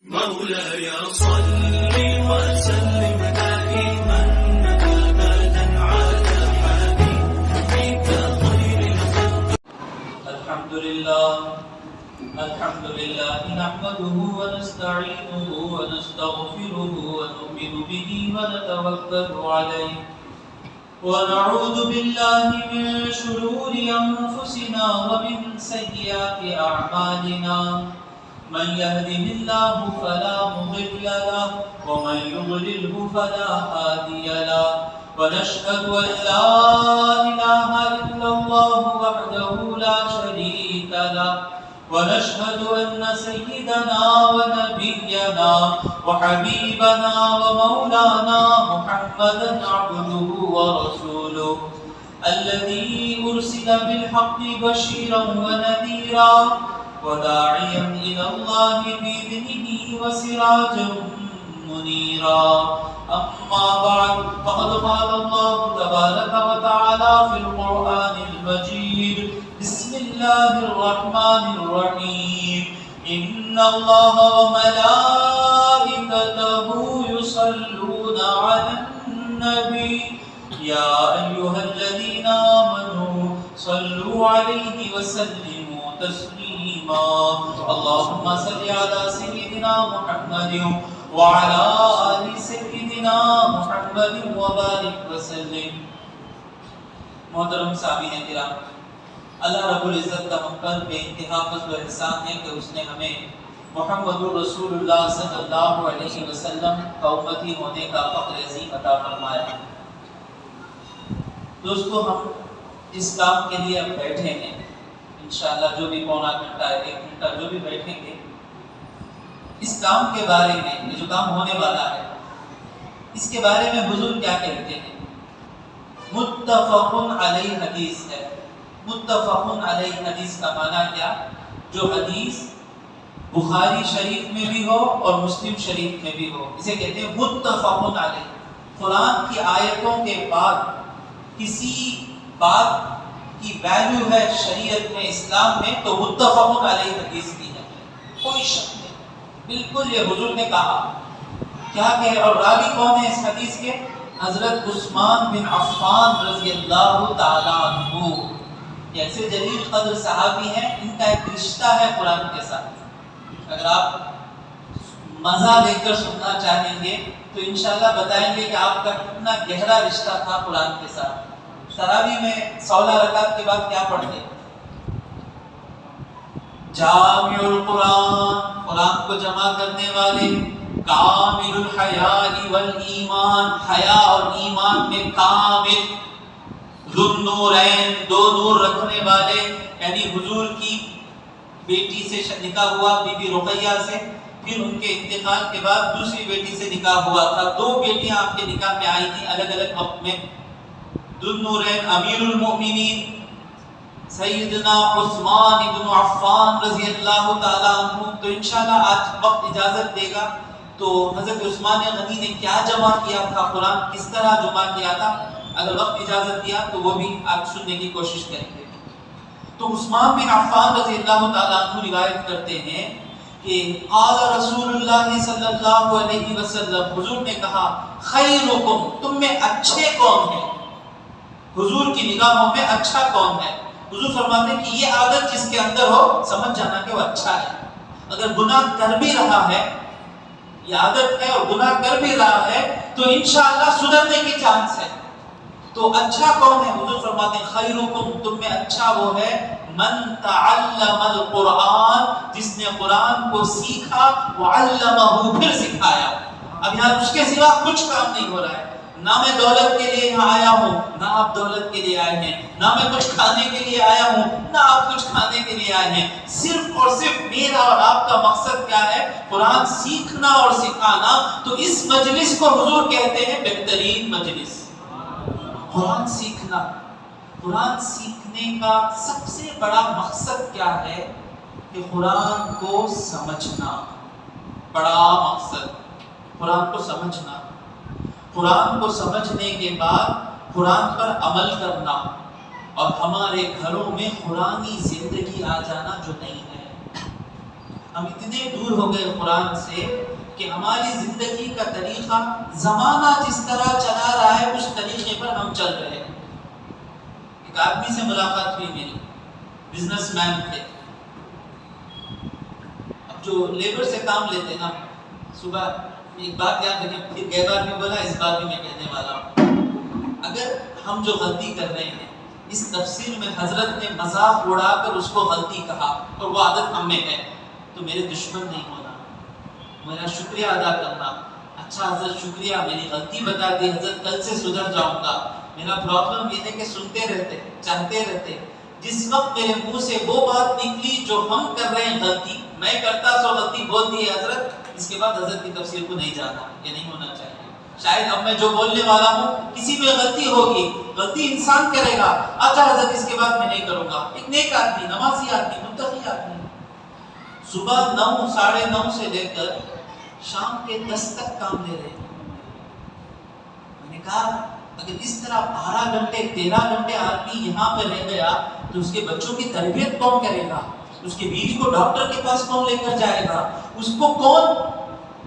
مولاي صل وسلم دائما أبدا على حبيبك خير الخلق. الحمد لله نحمده ونستعينه ونستغفره ونؤمن به ونتوكل عليه ونعوذ بالله من شرور أنفسنا ومن سيئات أعمالنا من يهده الله فلا مضل له ومن يضلله فلا هادي له ونشهد أن لا إله إلا الله وحده لا شريك له ونشهد أن سيدنا ونبينا وحبيبنا ومولانا محمدا عبده ورسوله الذي أرسل بالحق بشيرا ونذيرا وداعيا إلى الله بإذنه وسراجا منيرا. أما بعد فقد قال الله تبارك وتعالى في القرآن المجيد بسم الله الرحمن الرحيم إن الله وملائكته يصلون على النبي يا أيها الذين آمنوا صلوا عليه وسلموا تسليما. اللهم صل على سيدنا محمد وعلى آل سيدنا محمد وبارك وسلم. محترم سامعین کرام، اللہ رب العزت کا ہم پر بے انتہا فضل و احسان ہے کہ اس نے ہمیں محمد رسول اللہ صلی اللہ علیہ وسلم کا امتی ہونے کا فخر عظیم عطا فرمایا. دوستو، ہم اس کام کے لیے اب بیٹھے ہیں، انشاءاللہ جو بھی پونا گھنٹہ 1 گھنٹہ جو بھی بیٹھیں گے، اس کام کے بارے میں، یہ جو کام ہونے والا ہے اس کے بارے میں حضور کیا کہتے ہیں. متفق علیہ حدیث ہے. متفق علیہ حدیث کا معنی کیا؟ جو حدیث بخاری شریف میں بھی ہو اور مسلم شریف میں بھی ہو، اسے کہتے ہیں متفق علیہ. قرآن کی آیتوں کے بعد کسی بات کی ویلیو ہے شریعت میں، اسلام میں، تو متفق علیہ حدیث کی ہے، کوئی شک نہیں. بالکل یہ حضور نے کہا. کیا کہ اور راوی کون ہے اس حدیث کے؟ حضرت عثمان بن عفان رضی اللہ تعالی عنہ. ایسے جلیل قدر صحابی ہیں، ان کا ایک رشتہ ہے قرآن کے ساتھ. اگر آپ مزہ لے کر سننا چاہیں گے تو انشاءاللہ بتائیں گے کہ آپ کا کتنا گہرا رشتہ تھا قرآن کے ساتھ. تراویح میں 16 رکعت کے بعد کیا پڑھتے؟ جامع القرآن، قرآن کو جمع کرنے والے. کامل الحیاء والایمان، حیا اور ایمان میں کامل. ذو النورین، 2 نور رکھنے والے، یعنی حضور کی بیٹی سے نکاح ہوا بی بی رقیہ سے، پھر ان کے انتقال کے بعد دوسری بیٹی سے نکاح ہوا تھا. 2 بیٹیاں آپ کے نکاح میں آئی تھیں الگ الگ وقت میں. ذو النورین امیر المؤمنین سیدنا عثمان بن عفان رضی اللہ تعالی عنہ. تو انشاءاللہ آج وقت اجازت دے گا تو حضرت عثمان غنی نے کیا جمع کیا تھا، قرآن کس طرح جمع کیا تھا، اگر وقت اجازت دیا تو وہ بھی آپ سننے کی کوشش کریں گے. تو عثمان بن عفان رضی اللہ تعالی عنہ روایت کرتے ہیں کہ قال رسول اللہ صلی اللہ علیہ وسلم، حضور نے کہا خیرکم، تم میں اچھے کون ہیں؟ حضور کی نگاہوں میں اچھا کون ہے؟ حضور فرماتے ہیں کہ یہ عادت جس کے اندر ہو سمجھ جانا کہ وہ اچھا ہے. اگر گناہ کر بھی رہا ہے، یہ عادت ہے اور گناہ کر بھی رہا ہے تو انشاءاللہ سدھرنے کی چانس ہے. تو اچھا کون ہے؟ حضور فرماتے ہیں خیرکم، تم میں اچھا وہ ہے من تعلم القرآن، جس نے قرآن کو سیکھا، وعلمہ، پھر سکھایا. اب یہاں اس کے سوا کچھ کام نہیں ہو رہا ہے. نہ میں دولت کے لیے یہاں آیا ہوں، نہ آپ دولت کے لیے آئے ہیں، نہ میں کچھ کھانے کے لیے آیا ہوں، نہ آپ کچھ کھانے کے لیے آئے ہیں. صرف اور صرف میرا اور آپ کا مقصد کیا ہے؟ قرآن سیکھنا اور سکھانا. تو اس مجلس کو حضور کہتے ہیں بہترین مجلس. قرآن سیکھنا. قرآن سیکھنے کا سب سے بڑا مقصد کیا ہے؟ کہ قرآن کو سمجھنا. بڑا مقصد قرآن کو سمجھنا. قرآن کو سمجھنے کے بعد قرآن پر عمل کرنا اور ہمارے گھروں میں قرآنی زندگی آ جانا جو نہیں ہے. ہم اتنے دور ہو گئے قرآن سے کہ ہماری زندگی کا طریقہ زمانہ جس طرح چلا رہا ہے اس طریقے پر ہم چل رہے ہیں. ایک آدمی سے ملاقات ہوئی میری، بزنس مین تھے. اب جو لیبر سے کام لیتے نا، صبح ایک بات یاد رکھیں، پھر گئے بار بھی بولا، اس بار بھی میں کہنے والا ہوں، اگر ہم جو غلطی کر رہے ہیں، اس تفسیر میں حضرت نے مذاق اڑا کر اس کو غلطی کہا اور وہ عادت ہم میں ہے، تو میرے دشمن نہیں ہونا، میرا شکریہ ادا کرنا. اچھا حضرت شکریہ، میری غلطی بتا دی حضرت، کل سے سدھر جاؤں گا. میرا پرابلم یہ ہے کہ سنتے رہتے، چاہتے رہتے. جس وقت میرے منہ سے وہ بات نکلی جو ہم کر رہے ہیں غلطی، میں کرتا سو غلطی بول دی حضرت، اس کے بعد حضرت کی تفسیر کو نہیں جانا، یہ نہیں ہونا چاہیے. شاید اب میں جو بولنے والا ہوں کسی میں غلطی ہوگی، غلطی انسان کرے گا، اچھا حضرت اس کے بعد میں نہیں کروں گا. ایک نیک آدمی، نمازی آدمی، متقی آدمی، صبح 9 ساڑھے 9 سے لے کر شام کے 10 تک کام لے رہے. میں نے کہا اگر اس طرح 12 گھنٹے 13 گھنٹے آدمی یہاں پہ رہ گیا تو اس کے بچوں کی تربیت کون کرے گا؟ اس کی بیوی کو ڈاکٹر کے پاس کون لے کر جائے گا؟ اس کو کون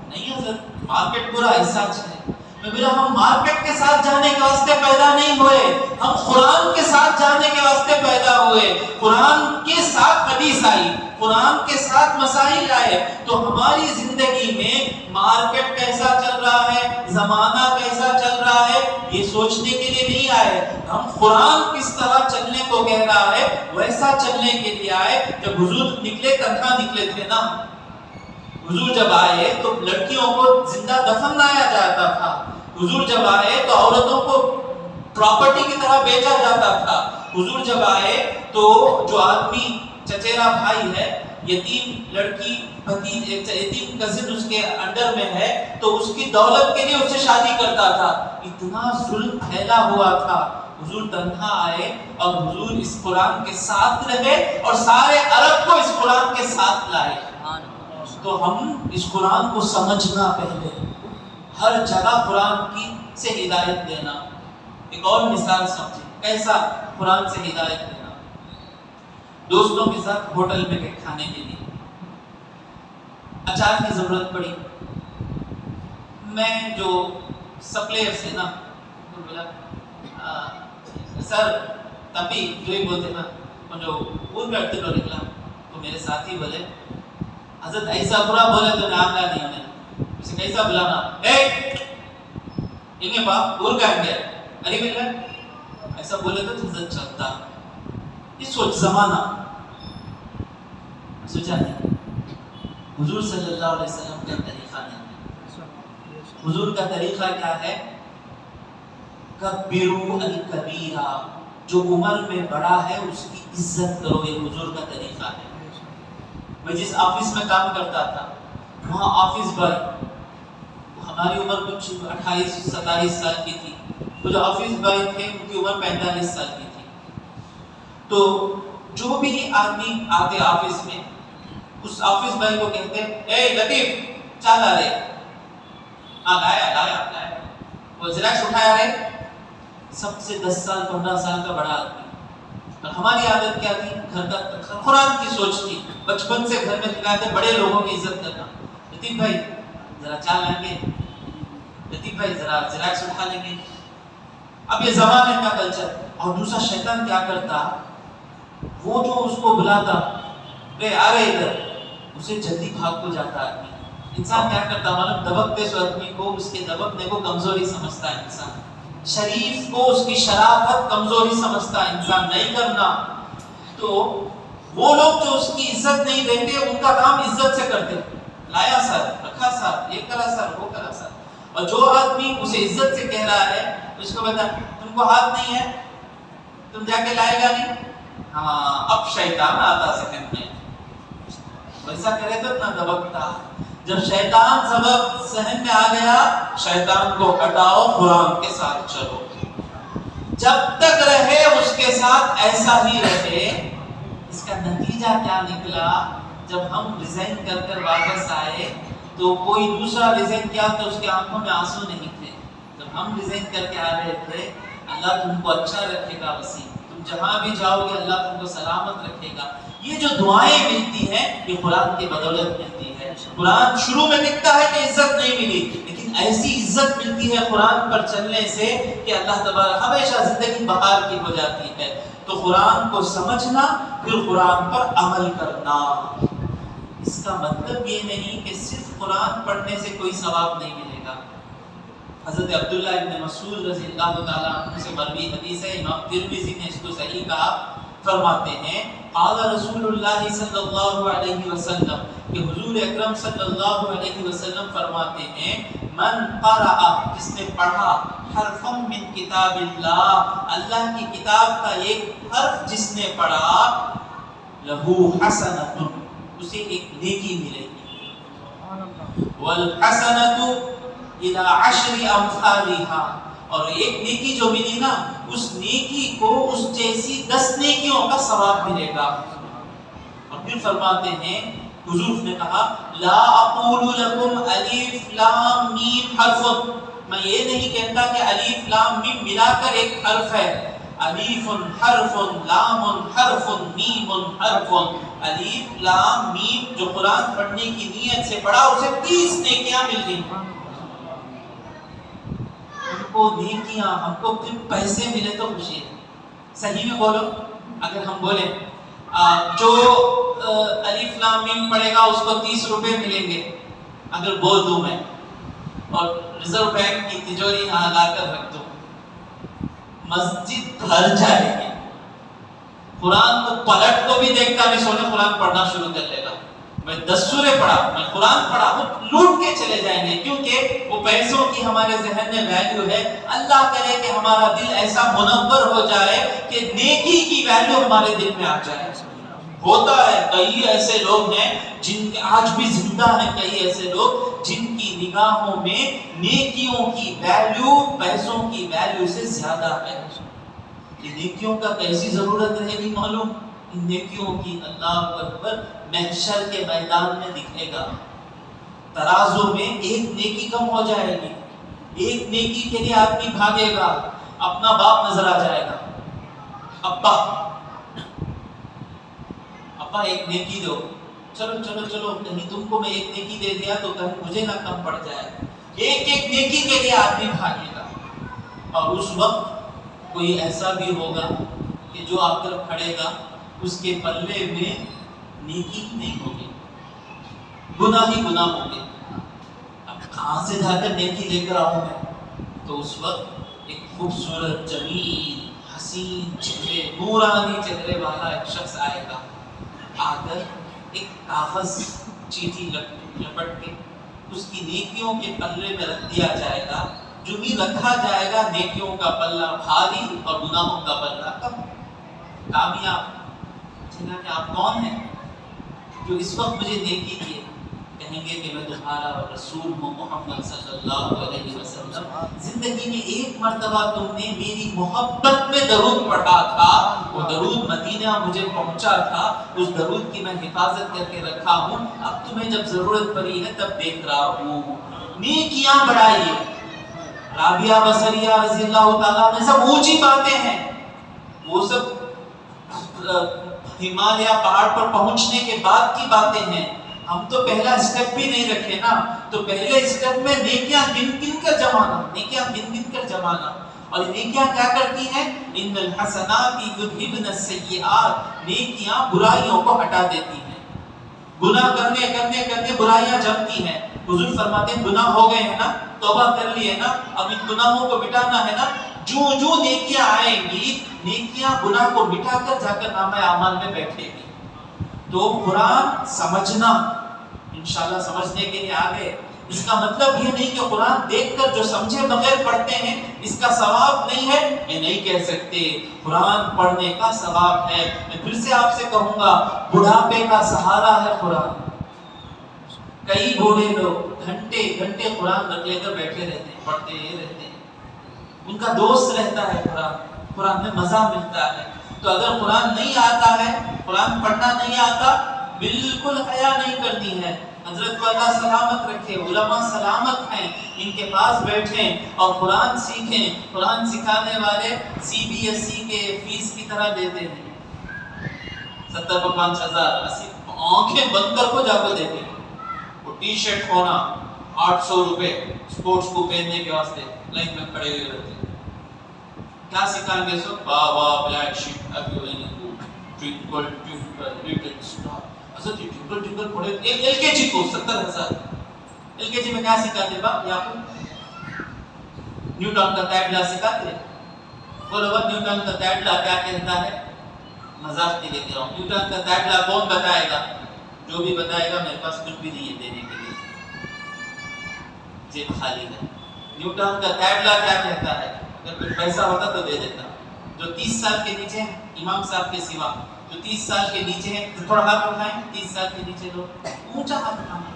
نہیں حضرت مارکیٹ پورا ایسا ہے. میں بولا ہم مارکیٹ کے ساتھ جانے کے واسطے پیدا نہیں ہوئے، ہم قرآن کے ساتھ جانے کے واسطے پیدا ہوئے. قرآن کے ساتھ حدیث آئی، قرآن کے ساتھ مسائل آئے، تو ہماری زندگی میں مارکیٹ کیسا چل رہا ہے، زمانہ کیسا چل رہا ہے، یہ سوچنے کے لیے نہیں آئے. ہم قرآن کس طرح چلنے کو کہہ رہا ہے ویسا چلنے کے لیے آئے. جب حضور نکلے تنہا نکلے تھے نا، حضور جب آئے تو لڑکیوں کو زندہ دفن لایا جاتا تھا. حضور جب آئے تو عورتوں کو پراپرٹی کی طرح بیچا جاتا تھا. حضور جب آئے تو جو آدمی چچیرا بھائی ہے، یتیم لڑکی یتیم کزن اس کے انڈر میں ہے، تو اس کی دولت کے لیے اس سے شادی کرتا تھا. اتنا ظلم پھیلا ہوا تھا. حضور تنہا آئے اور حضور اس قرآن کے ساتھ رہے اور سارے عرب کو اس قرآن کے ساتھ لائے. تو ہم اس قرآن کو سمجھنا، پہلے ہر جگہ قرآن کی سے ہدایت دینا. ایک اور مثال سمجھیں کیسا قرآن سے ہدایت دینا. دوستوں کے ساتھ ہوٹل میں گئے کھانے کے لیے، اچار کی ضرورت پڑی. میں جو سپلائر سے نا بولا سر تبھی جو ہی بولتے نا جو پور کرتے تو نکلا، تو میرے ساتھی بولے حضرت ایسا برا بولے تو نام لا نہیں ہونے، اسے کیسا بلانا، انہیں باپ پور کہیں گے ارے بلّہ ایسا بولے تو حضرت چلتا. یہ سوچ زمانہ سوچا نہیں. حضور صلی اللہ علیہ وسلم کا طریقہ نہیں ہے. حضور کا طریقہ کیا ہے؟ کبروا الکبیرہ، جو عمر میں بڑا ہے اس کی عزت کرو. یہ حضور کا طریقہ ہے. میں جس آفس میں کام کرتا تھا وہاں آفس بوائے، ہماری عمر کچھ 28-27 سال کی تھی، وہ جو آفس بوائے تھے ان کی عمر 45 سال کی تھی. تو جو بھی آدمی آتے آفس میں اس آفس بوائے کو کہتے اے لطیف چال آ رہے، لایا وہ زیراکس اٹھایا رہے. سب سے 10 سال 15 سال کا بڑا آدمی. اور ہماری عادت کیا تھی؟ گھر کا قرآن کی سوچ تھی، بچپن سے گھر میں سکھاتے بڑے لوگوں کی عزت کرنا. لطیف بھائی ذرا چال لیں گے، لطیف بھائی ذرا زیراکس اٹھا لیں گے. اب یہ زمانے کا کلچر. اور دوسرا شیطان کیا کرتا، وہ جو اس کو بلاتا رے آ رہے ادھر، اسے جلدی بھاگ کو جاتا آدمی. انسان کیا کرتا معلوم، دبکتے سو آدمی کو اس کے دبکنے کو کمزوری سمجھتا ہے. انسان شریف کو اس کی شرافت کمزوری سمجھتا ہے. انسان نہیں کرنا. تو وہ لوگ جو اس کی عزت نہیں دیتے ان کا کام عزت سے کرتے، لایا سر، رکھا سر، یہ کرا سر، وہ کرا سر. اور جو آدمی اسے عزت سے کہہ رہا ہے اس کو بتا تم کو ہاتھ نہیں ہے تم جا کے لائے گا نہیں. ہاں اب شیطان آتا سیکنڈ میں، ویسا کرے تو نہ دبکتا. جب شیطان سبب ذہن میں آ گیا، شیطان کو ہٹاؤ، قرآن کے ساتھ چلو. جب تک رہے اس کے ساتھ ایسا ہی رہے. اس کا نتیجہ کیا نکلا؟ جب ہم ریزائن کر واپس آئے تو کوئی دوسرا ریزائن کیا تو اس کے آنکھوں میں آنسو نہیں تھے. جب ہم ریزائن کر کے آ رہے تھے، اللہ تم کو اچھا رکھے گا وسیم، تم تم جہاں بھی جاؤ گے اللہ تم کو سلامت رکھے گا. یہ جو دعائیں ملتی ہیں یہ قرآن کی بدولت ملتی ہے. قرآن شروع میں دکھتا ہے کہ عزت نہیں ملی، لیکن ایسی عزت ملتی ہے قرآن پر چلنے سے کہ اللہ تبارک ہمیشہ زندگی بہار کی ہو جاتی ہے. تو قرآن کو سمجھنا پھر قرآن پر عمل کرنا. اس کا مطلب یہ نہیں کہ صرف قرآن پڑھنے سے کوئی ثواب نہیں ملے گا. حضرت عبداللہ ابن مسعود رضی اللہ تعالیٰ عنہ سے مروی حدیث ہے، امام ترمذی نے اس کو صحیح کہا. فرماتے ہیں قال رسول اللہ صلی اللہ علیہ وسلم کہ حضور اکرم صلی اللہ علیہ وسلم فرماتے ہیں من قرأ جس نے پڑھا حرفا من کتاب اللہ اللہ کی کتاب کا ایک حرف جس نے پڑھا لہو حسنۃ اسے ایک نیکی ملے گی والحسنۃ الی عشر امثالها اور ایک نیکی جو ملی نا اس نیکی کو اس جیسی 10 نیکیوں کا ثواب ملے گا. اور پھر فرماتے ہیں حضور نے کہا لا اقول لكم الف لام میم حرف، میں یہ نہیں کہتا کہ الف لام میم ملا کر ایک حرف ہے. الف حرف لام حرف میم حرف. الف لام میم جو قرآن پڑھنے کی نیت سے پڑھا اسے 30 نیکیاں مل گئی. کو نیکیاں ہم کو پھر پیسے ملے تو خوشی ہے. صحیح میں بولو، اگر ہم بولیں جو الف لام میم پڑھے گا اس کو 30 روپے ملیں گے، اگر بول دوں میں اور ریزرو بینک کی تجوری یہاں لا کر رکھ دوں، مسجد بھر جائے گی. قرآن کو پلٹ کو بھی دیکھتا نہیں سونے قرآن پڑھنا شروع کر لے گا. میں 10 سورے پڑھا، میں قرآن پڑھا، وہ لوٹ کے چلے جائیں گے کیونکہ وہ پیسوں کی ہمارے ذہن میں ویلیو ہے. اللہ کرے کہ ہمارا دل ایسا منور ہو جائے کہ نیکی کی ویلیو ہمارے دل میں آ جائے. ہوتا ہے کئی ایسے لوگ ہیں جن کے آج بھی زندہ ہیں، کئی ایسے لوگ جن کی نگاہوں میں نیکیوں کی ویلیو پیسوں کی ویلیو سے زیادہ ہے. یہ نیکیوں کا کیسی ضرورت رہے گی معلوم؟ ان نیکیوں کی اللہ اکبر محشر کے میدان میں دکھے گا. ترازو میں ایک نیکی کم ہو جائے گی، ایک نیکی کے لیے آدمی بھاگے گا، اپنا باپ نظر آ جائے گا. ابا ابا ایک نیکی دو، چلو چلو چلو کہیں تم کو میں ایک نیکی دے دیا تو کہیں مجھے نہ کم پڑ جائے. ایک ایک نیکی کے لیے آدمی بھاگے گا. اور اس وقت کوئی ایسا بھی ہوگا کہ جو آ کر کھڑے گا اس کے پلے میں نیکی نہیں ہوگی، گناہ ہی گناہ ہوگے. اب کہاں سے جا کر نیکی لے کر آؤں میں؟ تو اس وقت ایک خوبصورت جمیل حسین چہرے نورانی چہرے والا ایک شخص آئے گا. آ کر ایک کاغذ چیٹھی لپٹ کے اس کی نیکیوں کے پلے میں رکھ دیا جائے گا. جو بھی رکھا جائے گا نیکیوں کا پلہ بھاری اور گناہوں کا پلہ کم. کامیاب. کہ آپ کون ہیں جو اس وقت مجھے نیکی دیے؟ کہیں گے کہ میں تمہارا رسول ہوں محمد صلی اللہ علیہ وسلم. زندگی میں ایک مرتبہ تم نے میری محبت میں درود پڑھا تھا، وہ درود مدینہ مجھے پہنچا تھا، اس درود کی میں حفاظت کر کے رکھا ہوں. اب تمہیں جب ضرورت پڑی ہے تب دیکھ رہا ہوں. نیکیاں بڑھائیے. رابعہ بصریہ رضی اللہ تعالیٰ نے سب اونچی باتیں ہیں، وہ سب ہمالیہ پہاڑ پر پہنچنے کے بعد کی باتیں ہیں. ہم تو پہلا اسٹیپ بھی نہیں رکھے نا، تو پہلے اسٹیپ میں نیکیاں گن گن کر جمانا، نیکیاں گن گن کر جمانا. اور نیکیاں کیا کرتی ہیں؟ ان الحسنات یذھبن السیئات، نیکیاں برائیوں کو ہٹا دیتی ہیں. گناہ کرنے کرنے کرنے برائیاں جمتی ہیں. حضور فرماتے ہیں گناہ ہو گئے ہیں نا، توبہ کر لیے نا، اب ان گناہوں کو مٹانا ہے نا. جو جو نیکیاں آئیں گی نیکیاں گناہ کو مٹا کر جا کر نامہ اعمال میں بیٹھے گی. تو قرآن سمجھنا انشاءاللہ سمجھنے کے لیے آگے. اس کا مطلب یہ نہیں کہ قرآن دیکھ کر جو سمجھے بغیر پڑھتے ہیں اس کا ثواب نہیں ہے، یہ نہیں کہہ سکتے. قرآن پڑھنے کا ثواب ہے. میں پھر سے آپ سے کہوں گا بڑھاپے کا سہارا ہے قرآن. کئی بوڑھے لوگ گھنٹے گھنٹے قرآن رکھ لے کر بیٹھے رہتے ہیں، پڑھتے رہتے ہیں. ان کا دوست رہتا ہے قرآن، قرآن میں مزہ ملتا ہے. تو اگر قرآن نہیں آتا ہے، قرآن پڑھنا نہیں آتا، بالکل حیا نہیں کرنی ہے. حضرت کو اللہ سلامت رکھے، علماء سلامت ہیں، ان کے پاس بیٹھیں اور قرآن سیکھیں. قرآن سکھانے والے CBSE کے فیس کی طرح دیتے ہیں 70-5,000. آنکھیں بند کر کو جا کے دیکھیں. وہ ٹی شرٹ ہونا 800 روپے اسپورٹس کو پہننے کے واسطے لائن میں کھڑے ہوئے رہتے ہیں. کیا سکھائیں گے سو بابا بلیک شپ ٹوئنکل ٹوئنکل لٹل اسٹار. اصل ٹوئنکل ٹوئنکل پڑھے LKG کو 70,000. LKG میں کیا سکھاتے باپ؟ یا نیوٹن کا تیڈلا سکھاتے. بولو بات نیوٹن کا تیڈلا کیا کہتا ہے؟ مذاق کے لیے کہہ رہا ہوں. نیوٹن کا تیڈلا کون بتائے گا؟ جو بھی بتائے گا میرے پاس کچھ بھی نہیں ہے دینے کے لیے، جیب خالی ہے. نیوٹن کا تیڈلا کیا کہتا ہے؟ اگر کچھ پیسہ ہوتا تو دے دیتا. جو 30 سال کے نیچے ہیں امام صاحب کے سوا، جو 30 سال کے نیچے ہیں تو تھوڑا ہاتھ اٹھائیں. 30 سال کے نیچے لوگ اونچا ہاتھ اٹھانا.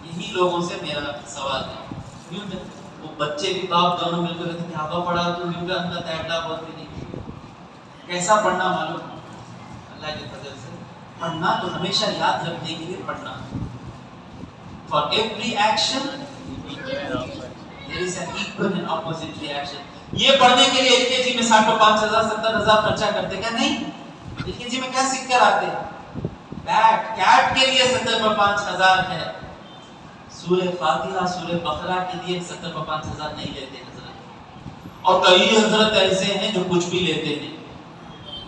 یہی لوگوں سے میرا سوال ہے. وہ بچے بھی باپ دونوں مل کر کہتے ہیں آبا پڑھا تو نیوٹن کا تیڈلا بولتے نہیں. کیسا پڑھنا معلوم؟ اللہ کے فضل سے پڑھنا تو ہمیشہ یاد رکھنے کے لیے پڑھنا. For every action there is an equal and opposite reaction. یہ پڑھنے کے لیے LKG میں 65,000 70,000 خرچہ کرتے کیا نہیں؟ LKG میں کیا سیکھ کر آتے؟ بیٹ کیٹ کے لیے 70-5,000 ہے. سورہ فاتحہ سورہ بقرہ کے لیے 70-5,000 نہیں لیتے حضرت. اور کئی حضرت ایسے ہیں جو کچھ بھی لیتے ہیں.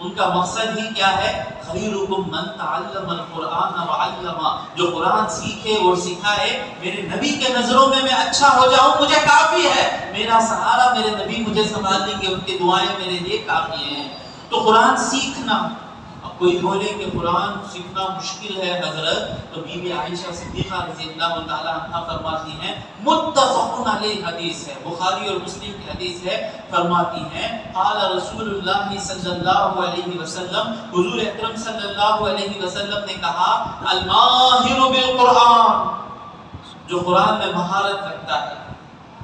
ان کا مقصد ہی کیا ہے؟ خیرکم من تعلم القرآن وعلمہ. جو قرآن سیکھے اور سکھائے. میرے نبی کے نظروں میں اچھا ہو جاؤں مجھے کافی ہے. میرا سہارا میرے نبی مجھے سنبھال لیں گے، ان کی دعائیں میرے لیے کافی ہیں. تو قرآن سیکھنا. اب کوئی بولے کہ قرآن سیکھنا مشکل ہے حضرت، تو بی بی عائشہ صدیقہ رضی اللہ تعالی عنہا فرماتی ہیں، متفق علیہ حدیث ہے، بخاری اور مسلم کی حدیث ہے، فرماتی ہیں قال رسول اللہ صلی اللہ علیہ وسلم، حضور اکرم صلی اللہ علیہ وسلم نے کہا، الماہر بالقرآن، جو قرآن میں مہارت رکھتا ہے.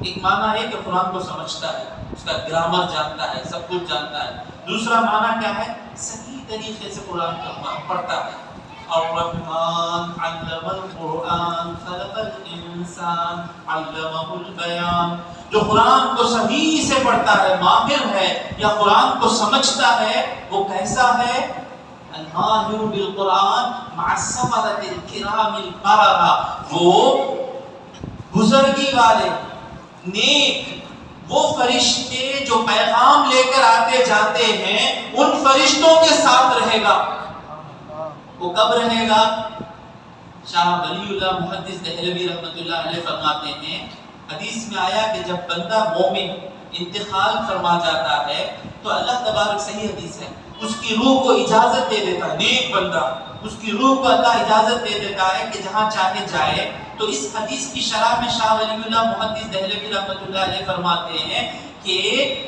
ایک معنی ہے کہ قرآن کو سمجھتا ہے، اس کا گرامر جانتا ہے، سب کچھ جانتا ہے. دوسرا معنی کیا ہے؟ صحیح طریقے سے قرآن کا پڑھتا ہے. الرحمن علم القرآن خلق الانسان علمہ البیان. جو قرآن کو صحیح سے پڑھتا ہے، ماہر ہے یا قرآن کو سمجھتا ہے، وہ کیسا ہے؟ الماہر بالقرآن مع السفرۃ الکرام البررہ. وہ بزرگی والے نیک وہ فرشتے جو پیغام لے کر آتے جاتے ہیں، ان فرشتوں کے ساتھ رہے گا. وہ کب رہے گا؟ شاہ ولی اللہ محدث دہلوی رحمۃ اللہ علیہ فرماتے ہیں، حدیث میں آیا کہ جب بندہ مومن انتقال فرما جاتا ہے تو اللہ تبارک، صحیح حدیث ہے، اس کی روح کو اجازت دے دیتا ہے. نیک بندہ، اس کی روح کو اللہ اجازت دے دیتا ہے کہ جہاں چاہے جائے. تو اس حدیث کی شرح میں شاہ ولی اللہ محدث دہلوی رحمۃ اللہ علیہ فرماتے ہیں کہ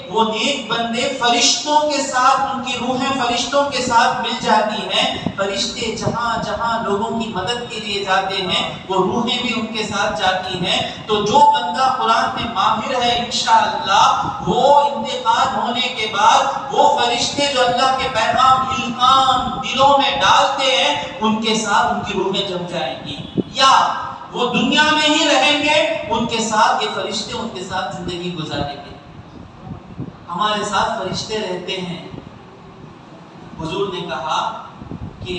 وہ نیک بندے فرشتوں کے ساتھ، ان کی روحیں فرشتوں کے ساتھ مل جاتی ہیں. فرشتے جہاں جہاں لوگوں کی مدد کے لیے جاتے ہیں، وہ روحیں بھی ان کے ساتھ جاتی ہیں. تو جو بندہ قرآن میں ماہر ہے انشاءاللہ، وہ انتقال ہونے کے بعد وہ فرشتے جو اللہ کے پیغام الہام دلوں میں ڈالتے ہیں، ان کے ساتھ ان کی روحیں جم جائیں گی. یا وہ دنیا میں ہی رہیں گے، ان کے ساتھ یہ فرشتے ان کے ساتھ زندگی گزاریں گے. ہمارے ساتھ فرشتے رہتے ہیں. حضور نے کہا کہ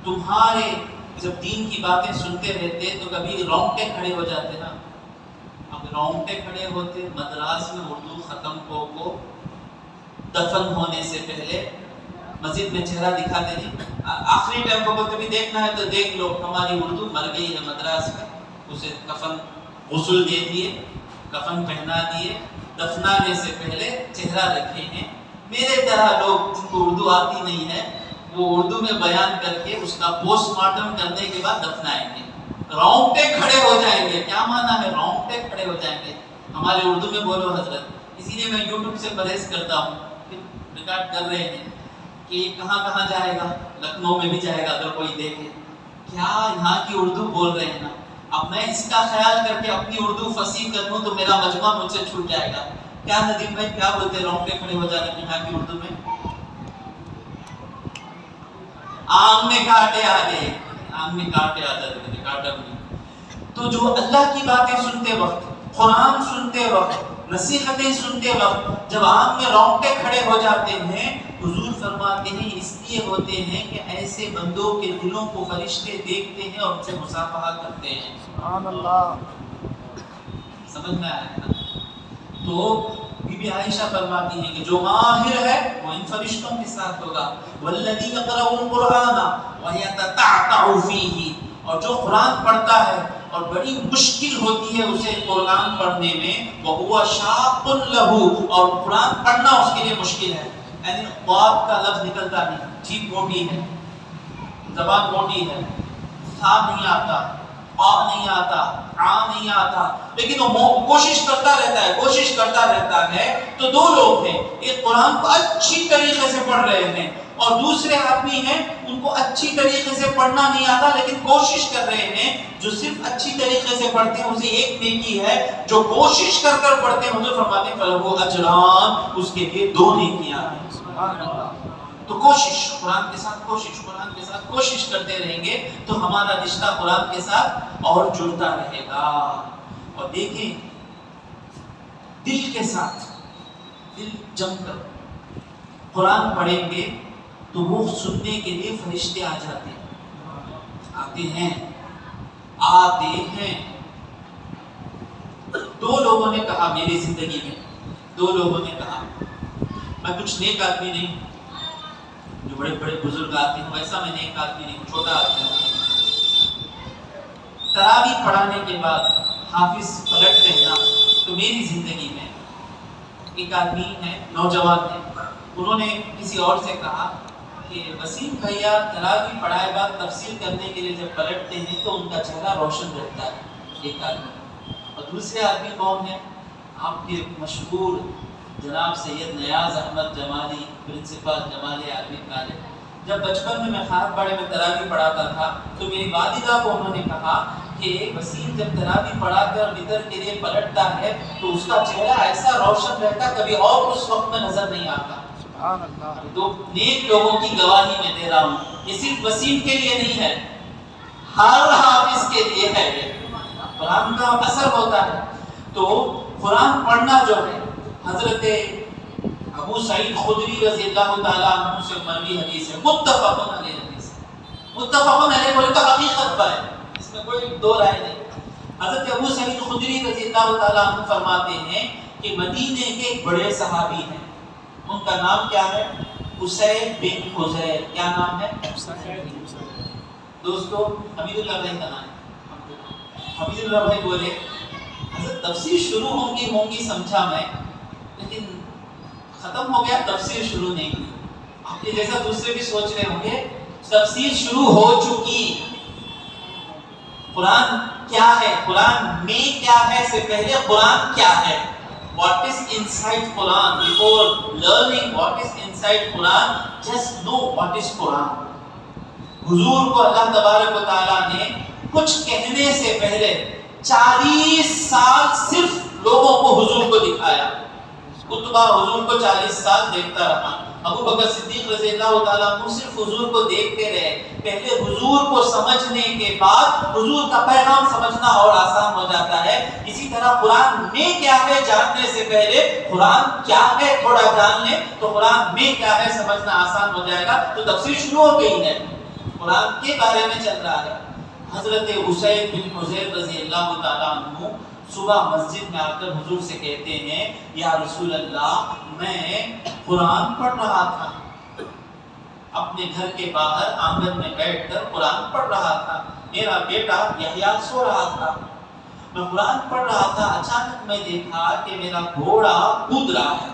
تمہارے جب دین کی باتیں سنتے رہتے تو کبھی رونگٹے کھڑے ہو جاتے نا. اب رونگٹے کھڑے ہوتے مدراس میں اردو ختم کو دفن ہونے سے پہلے مسجد میں چہرہ دکھاتے نہیں. آخری ٹائم کو کبھی دیکھنا ہے تو دیکھ لو، ہماری اردو مر گئی ہے مدراس میں. اسے کفن غسل دے دیے، کفن پہنا دیے، دفنانے سے پہلے چہرہ رکھے ہیں. میرے طرح لوگ جن کو اردو آتی نہیں ہے، وہ اردو میں بیان کر کے اس کا پوسٹ مارٹم کرنے کے بعد دفنائیں گے. رونگٹے کھڑے ہو جائیں گے. کیا معنی ہے رونگٹے کھڑے ہو جائیں گے؟ ہمارے اردو میں بولو حضرت. اسی لیے میں یوٹیوب سے پرہیز کرتا ہوں. ریکارڈ کر رہے ہیں کہ کہاں کہاں جائے گا، لکھنؤ میں بھی جائے گا اگر کوئی دیکھے. کیا یہاں کی اردو بول رہے ہیں نا. اب میں اس کا خیال کر کے اپنی اردو فصیح کر لوں تو میرا مجمع مجھ سے چھوٹ جائے گا. کیا ندیم بھائی کیا بولتے رونگٹے کھڑے ہو جانے کی یہاں کی اردو میں؟ آم میں کانٹے آ گئے. کان میں کانٹے آ جاتے تھے، کانٹا نہیں۔ تو جو اللہ کی باتیں سنتے وقت، قرآن سنتے وقت، نصیحتیں سنتے وقت جب آنکھ میں رونگٹے کھڑے ہو جاتے ہیں، حضور فرماتے ہیں اس لیے ہوتے ہیں کہ ایسے بندوں کے دلوں کو فرشتے دیکھتے ہیں اور ان سے مصافحہ کرتے ہیں۔ سبحان اللہ۔ سمجھ میں آیا نا؟ تو بی بی عائشہ فرماتی ہیں کہ جو ماہر ہے وہ ان فرشتوں کے ساتھ ہوگا، والذی یقرأ القرآن ویتتعتع فیہ، اور جو قرآن پڑھتا ہے اور بڑی مشکل ہوتی ہے اسے قرآن پڑھنے میں، وہو شاق لہ، اور قرآن پڑھنا اس کے لیے مشکل ہے، یعنی قاف کا لفظ نکلتا نہیں، جیب موٹی ہے، زبان موٹی ہے، تھا نہیں آتا، آ نہیں آتا، آ نہیں آتا، لیکن وہ کوشش کرتا رہتا ہے۔ تو دو لوگ ہیں، ایک قرآن کو اچھی طریقے سے پڑھ رہے ہیں اور دوسرے آدمی ہیں ان کو اچھی طریقے سے پڑھنا نہیں آتا لیکن کوشش کر رہے ہیں۔ جو صرف اچھی طریقے سے پڑھتے ہیں اسے ایک نیکی ہے، جو کوشش کر پڑھتے ہیں حضور فرماتے ہیں فلہ اجران، اس کے لیے 2 نیکیاں ہیں۔ سبحان اللہ۔ تو کوشش، قرآن کے ساتھ کوشش کرتے رہیں گے تو ہمارا رشتہ قرآن کے ساتھ اور جڑتا رہے گا۔ اور دیکھیں دل کے ساتھ، دل جم کر قرآن پڑھیں گے تو وہ سننے کے لیے فرشتے آ جاتے ہیں، آتے ہیں۔ 2 لوگوں نے کہا میری زندگی میں، 2 لوگوں نے کہا، میں کچھ نیک آدمی نہیں، جو بڑے بڑے بزرگ آتے ہیں ویسا میں نیک آدمی نہیں ہوں، چھوٹا آدمی ہوں۔ تراویح پڑھانے کے بعد حافظ پلٹتے ہیں نا، تو میری زندگی میں ایک آدمی ہے، نوجوان ہے، انہوں نے کسی اور سے کہا کہ وسیم بھیا تراویح پڑھائے بعد تفسیر کرنے کے لیے جب پلٹتے ہیں تو ان کا چہرہ روشن رہتا ہے، ایک آدمی۔ اور دوسرے آدمی کون ہے؟ آپ کے مشہور جناب سید نیاز احمد جمالی، پرنسپل جمالی عربی کالج۔ جب بچپن میں خان پاڑے میں تراویح پڑھاتا تھا تو میری والدہ کو انہوں نے کہا کہ وسیم جب تراویح پڑھا کر وطر کے لیے پلٹتا ہے تو اس کا چہرہ ایسا روشن رہتا کبھی اور اس وقت میں نظر نہیں آتا۔ سبحان اللہ۔ تو نیک لوگوں کی گواہی میں دے رہا ہوں، یہ صرف وسیم کے لیے نہیں ہے، ہر حافظ کے لیے ہے۔ قرآن کا اثر ہوتا ہے۔ تو قرآن پڑھنا جو ہے، حضرت ابو سعید خدری رضی اللہ تعالیٰ عنہ سے مروی حدیث ہے، متفق علیہ حدیث ہے۔ متفق علیہ بولے تو حقیقت پر ہے، اس میں کوئی 2 رائے نہیں۔ حضرت ابو سعید خدری رضی اللہ تعالیٰ عنہ فرماتے ہیں کہ مدینے کے ایک بڑے صحابی ہیں، ان کا نام کیا ہے؟ اسید بن حضیر۔ کیا نام ہے؟ دوستو حمید اللہ بھائی کا نام ہے۔ حمید اللہ بھائی بولے حضرت تفسیر شروع ہوں گی سمجھا میں، لیکن ختم ہو گیا، تفسیر شروع نہیں کی۔ آپ کے جیسا دوسرے بھی سوچ رہے ہوں گے تفسیر شروع ہو چکی، قرآن کیا ہے، قرآن میں کیا ہے سے پہلے قرآن کیا ہے۔ What is inside Quran? Before learning what is inside Quran, just know what is Quran. حضور کو اللہ تبارک و تعالیٰ نے کچھ کہنے سے پہلے 40 سال صرف لوگوں کو حضور کو دکھایا۔ قطبہ حضور کو 40 سال دیکھتا رہا، ابو بکر صدیق رضی اللہ تعالیٰ عنہ صرف حضور کو دیکھتے رہے۔ پہلے حضور کو سمجھنے کے بعد حضور کا پیغام سمجھنا اور آسان ہو جاتا ہے۔ اسی طرح قرآن میں کیا ہے جاننے سے پہلے قرآن کیا ہے تھوڑا جان لیں تو قرآن میں کیا ہے سمجھنا آسان ہو جائے گا۔ تو تفسیر شروع ہو گئی ہے، قرآن کے بارے میں چل رہا ہے۔ حضرت اسید بن حضیر رضی اللہ تعالیٰ عنہ صبح مسجد میں آ کر حضور سے کہتے ہیں یا رسول اللہ میں قرآن پڑھ رہا تھا، اپنے گھر کے باہر آنگن میں بیٹھ کر قرآن پڑھ رہا تھا، میرا بیٹا یحییٰ سو رہا تھا، میں قرآن پڑھ رہا تھا، اچانک میں دیکھا کہ میرا گھوڑا کود رہا ہے۔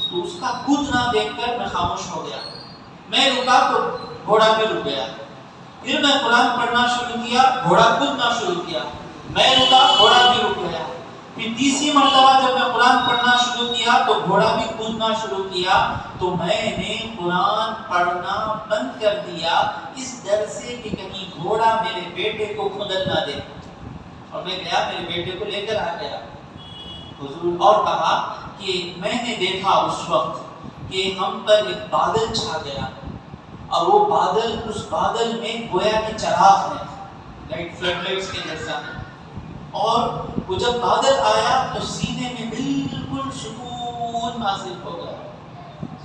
تو اس کا کودنا دیکھ کر میں خاموش ہو گیا، میں رکا تو گھوڑا بھی رک گیا، پھر میں قرآن پڑھنا شروع کیا، گھوڑا کودنا شروع کیا، میں رکا گھوڑا بھی رک گیا، پھر تیسری مرتبہ جب میں قرآن پڑھنا شروع کیا تو گھوڑا بھی کودنا شروع کیا۔ تو میں نے قرآن پڑھنا بند کر دیا اس ڈر سے کہ کہیں گھوڑا میرے بیٹے کو کھودن نہ دے، اور میں گیا میرے بیٹے کو لے کر آ گیا حضور، اور کہا کہ میں نے دیکھا اس وقت کہ ہم پر ایک بادل چھا گیا، اور وہ بادل، اس بادل میں گویا کہ چراغ ہے، لائٹ فلڈ لائٹس کے جیسا ہے، اور وہ جب بادل آیا تو سینے میں بالکل سکون حاصل ہو گیا۔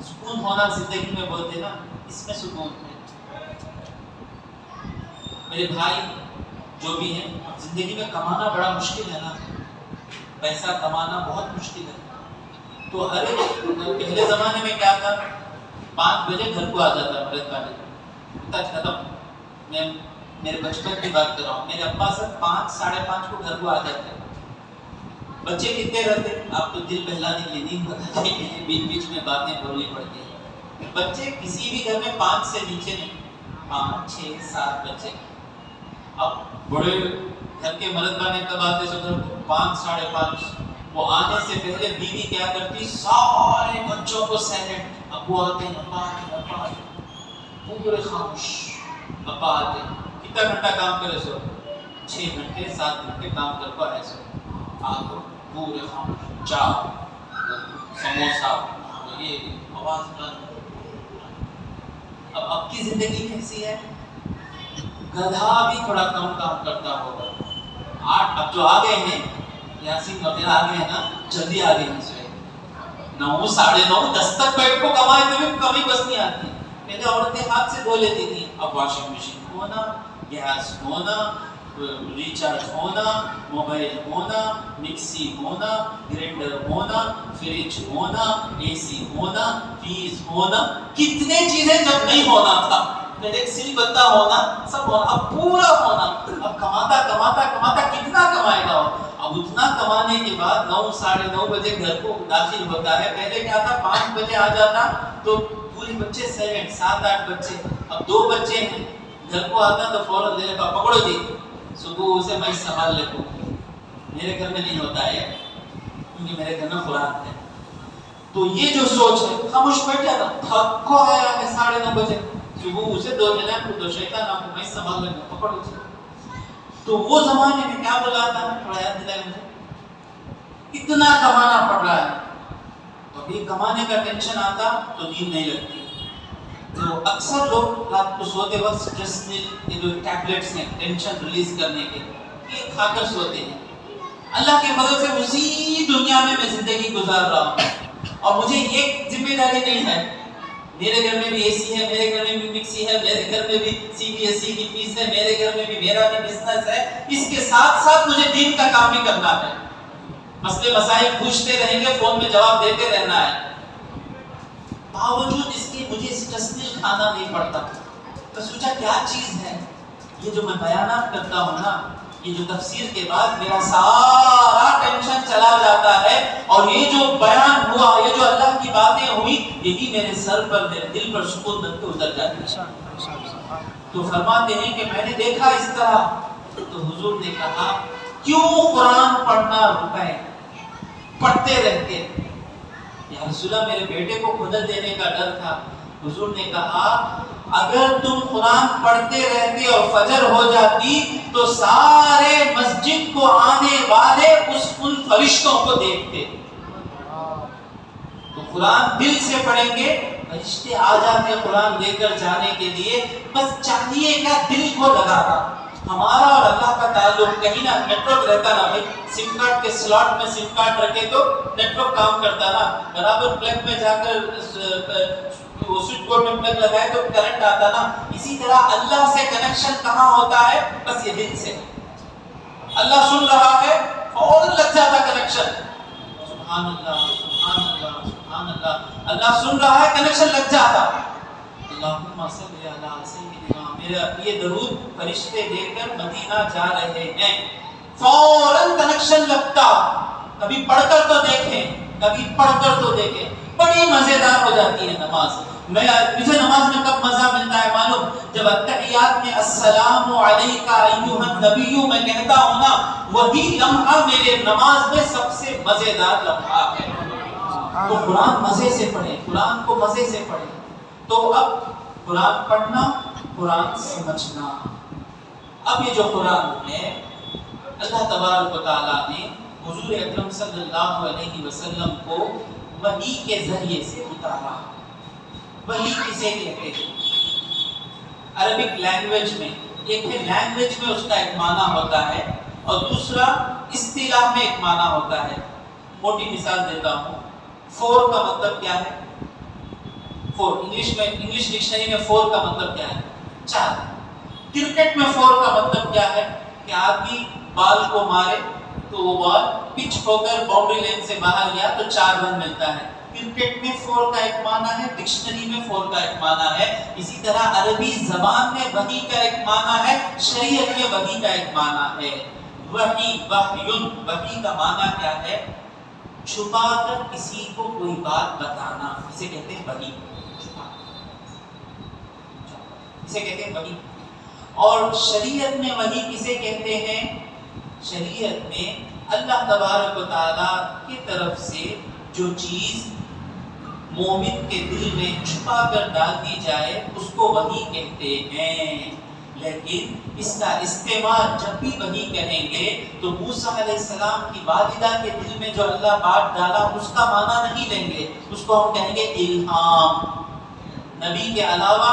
سکون ہونا زندگی میں بولتے نا، اس میں سکون ہے۔ میرے بھائی جو بھی ہیں، زندگی میں کمانا بڑا مشکل ہے نا، پیسہ کمانا بہت مشکل ہے۔ تو ہر پہلے زمانے میں کیا تھا، 5 بجے گھر کو آ جاتا مرد والے، ختم۔ میں میرے بچپن کی بات کر رہا ہوں، میرے ابا سب 5 ساڑھے 5 کو گھر کو آ جاتے ہیں۔ بچے کتنے رہتے، آپ کو دل بہلانے کے لیے نہیں بتاتے، بیچ بیچ میں باتیں بولنی پڑتی ہیں۔ بچے کسی بھی گھر میں 5 سے نیچے نہیں، 5 6 7 بچے۔ اب بڑے گھر کے مرد بانے کب آتے سو 5 ساڑھے 5، وہ آنے سے پہلے بیوی کیا کرتی، سارے بچوں کو سائلنٹ، ابو آتے ہیں، ابا پورے خاموش، ابا آتے ہیں، کتنا گھنٹہ کام کرے سو، 6 گھنٹے 7 گھنٹے کام کر پائے سو، آگو پورے خاموش، چاہ سموسا، یہ آواز بند۔ اب کی زندگی کیسی ہے، گدھا بھی تھوڑا کم کام کرتا ہوگا۔ 8 اب جو آ گئے ہیں، یاسین وغیرہ آ گئے ہیں نا، جلدی آ گئے ہیں، 9 ساڑھے 9 10 تک بیٹھ کو کمائے تو بھی کمی بس نہیں آتی۔ پہلے عورتیں ہاتھ سے دھو لیتی تھیں، اب واشنگ مشین ہونا، گیس ہونا، ریچارج ہونا، موبائل ہونا، مکسی ہونا، گرینڈر ہونا، فریج ہونا، اے سی ہونا، فریج ہونا، کتنے چیزیں جب نہیں ہونا تھا، پہلے ایک سل بتہ ہونا، سب ہونا، اب پورا ہونا۔ اب کماتا کماتا کماتا کتنا کمائے گا، اب اتنا کمانے کے بعد 9 ساڑھے 9 بجے گھر کو داخل ہوتا ہے۔ پہلے کیا تھا، 5 بجے آ جاتا تو پورے بچے سائلنٹ، 7 8 بچے، اب 2 بچے ہیں، گھر کو آتا تو فوراً دے لگا، پکڑو جی صبح سے میں سنبھال لیتا ہوں۔ میرے گھر میں نہیں ہوتا ہے، کیونکہ میرے گھر میں قرآن ہے۔ تو یہ جو سوچ ہے، خاموش بیٹھ جاتا، تھک کو آیا ہے 9:30 بجے، صبح اسے 2 جنے تو شیطان آپ کو میں سنبھال لیتا ہوں، پکڑو جی۔ تو وہ زمانے میں کیا بلاتا ہے، تھوڑا یاد دلائے مجھے، اتنا کمانا پڑ رہا ہے، تو ابھی کمانے کا ٹینشن آتا تو نیند نہیں لگتی۔ تو اکثر لوگ رات کو سوتے وقت سٹریس یہ جو ٹیبلٹس ہیں ٹینشن ریلیز کرنے کے، یہ کھا کر سوتے ہیں۔ اللہ کے فضل سے اسی دنیا میں زندگی گزار رہا ہوں، اور مجھے ایک ذمہ داری نہیں ہے، میرے گھر میں بھی اے سی ہے، میرے گھر میں بھی مکسی ہے، میرے گھر میں بھی CBSE کی فیس ہے، میرے گھر میں بھی میرا بھی بزنس ہے، اس کے ساتھ ساتھ مجھے دین کا کام بھی کرنا ہے۔ مسئلے مسائل پوچھتے رہیں گے، فون میں جواب دیتے رہنا ہے، باوجود اس کے مجھے اسٹریس کھانا نہیں پڑتا۔ تو سوچا کیا چیز ہے یہ جو میں بیانات کرتا ہوں نا، یہ جو تفسیر کے بعد میرا سارا ٹینشن چلا جاتا ہے، اور یہ جو بیان ہوا، یہ جو اللہ کی باتیں ہوئی، یہی میرے سر پر، میرے دل پر سکون بن کے اتر جاتی ہے۔ تو فرماتے ہیں کہ میں نے دیکھا اس طرح، تو حضور نے کہا کیوں قرآن پڑھنا رکائے، پڑھتے رہتے۔ یا رسول اللہ میرے بیٹے کو کھدل دینے کا ڈر تھا۔ حضور نے کہا اگر تم قرآن پڑھتے رہتے اور فجر ہو جاتی تو سارے مسجد کو آنے والے ان فرشتوں کو دیکھتے۔ تو قرآن دل سے پڑھیں گے، فرشتے آ جاتے قرآن لے کر جانے کے لیے، بس چاہیے گا دل کو لگانا۔ ہمارا اور اللہ کا تعلق کہیں نہ نیٹ ورک رہتا نا بھائی، سم کارڈ کے سلاٹ میں سم کارڈ رکھے تو نیٹ ورک کام کرتا نا، برابر پلگ میں جا کر سوئچ بورڈ میں پلگ لگائے تو کرنٹ آتا نا۔ اسی طرح اللہ سے کنیکشن کہاں ہوتا ہے، بس یہ دل سے۔ اللہ سن رہا ہے فوراً لگ جاتا کنیکشن، سبحان اللہ سبحان اللہ سبحان اللہ، اللہ سن رہا ہے کنیکشن لگ جاتا۔ اللہم صلی علی سیدنا، میرا یہ درود فرشتے لے کر مدینہ جا رہے ہیں، فوراً کنیکشن لگتا۔ کبھی پڑھ کر تو دیکھیں، کبھی پڑھ کر تو دیکھیں، بڑی مزیدار ہو جاتی ہے نماز۔ مجھے نماز میں کب مزہ ملتا ہے معلوم، جب اتحیات میں السلام علیک ایھا النبی میں کہتا ہوں نا، وہی لمحہ میرے نماز میں سب سے مزیدار لمحہ ہے۔ تو قرآن مزے سے پڑھیں، قرآن کو مزے سے پڑھیں۔ تو اب قرآن پڑھنا، قرآن سمجھنا۔ اب یہ جو قرآن ہے اللہ تبارک و تعالیٰ نے حضور اکرم صلی اللہ علیہ وسلم کو وحی کے ذریعے سے اتارا۔ وحی کسے کہتے ہیں؟ عربک لینگویج میں، ایک ہے لینگویج میں اس کا ایک معنی ہوتا ہے اور دوسرا اصطلاح میں ایک معنی ہوتا ہے. موٹی مثال دیتا ہوں. فور کا مطلب کیا ہے؟ فور انگلش ڈکشنری میں فور کا مطلب کیا ہے؟ 4. کرکٹ میں فور کا مطلب کیا ہے؟ کہ آدمی بال کو مارے تو وہ بال پچ ہو کر باؤنڈری لائن سے باہر گیا تو 4 رن ملتا ہے. کرکٹ میں فور کا ایک معنی ہے، ڈکشنری میں فور کا ایک معنی ہے. اسی طرح عربی زبان میں وحی کا ایک معنی ہے، شریعت میں وحی کا ایک معنی ہے. وحی کا معنی کیا ہے؟ چھپا کر کسی کو کوئی بات بتانا، اسے کہتے ہیں وحی. اسے کہتے ہیں وحی. اور شریعت میں وحی کسے کہتے ہیں؟ شریعت میں اللہ تبارک و تعالی کی طرف سے جو چیز مومن کے دل میں چھپا کر ڈال دی جائے اس کو وحی کہتے ہیں. لیکن اس کا استعمال جب بھی وحی کہیں گے تو موسیٰ علیہ السلام کی والدہ کے دل میں جو اللہ بات ڈالا اس کا معنی نہیں لیں گے، اس کو ہم کہیں گے الہام. نبی کے علاوہ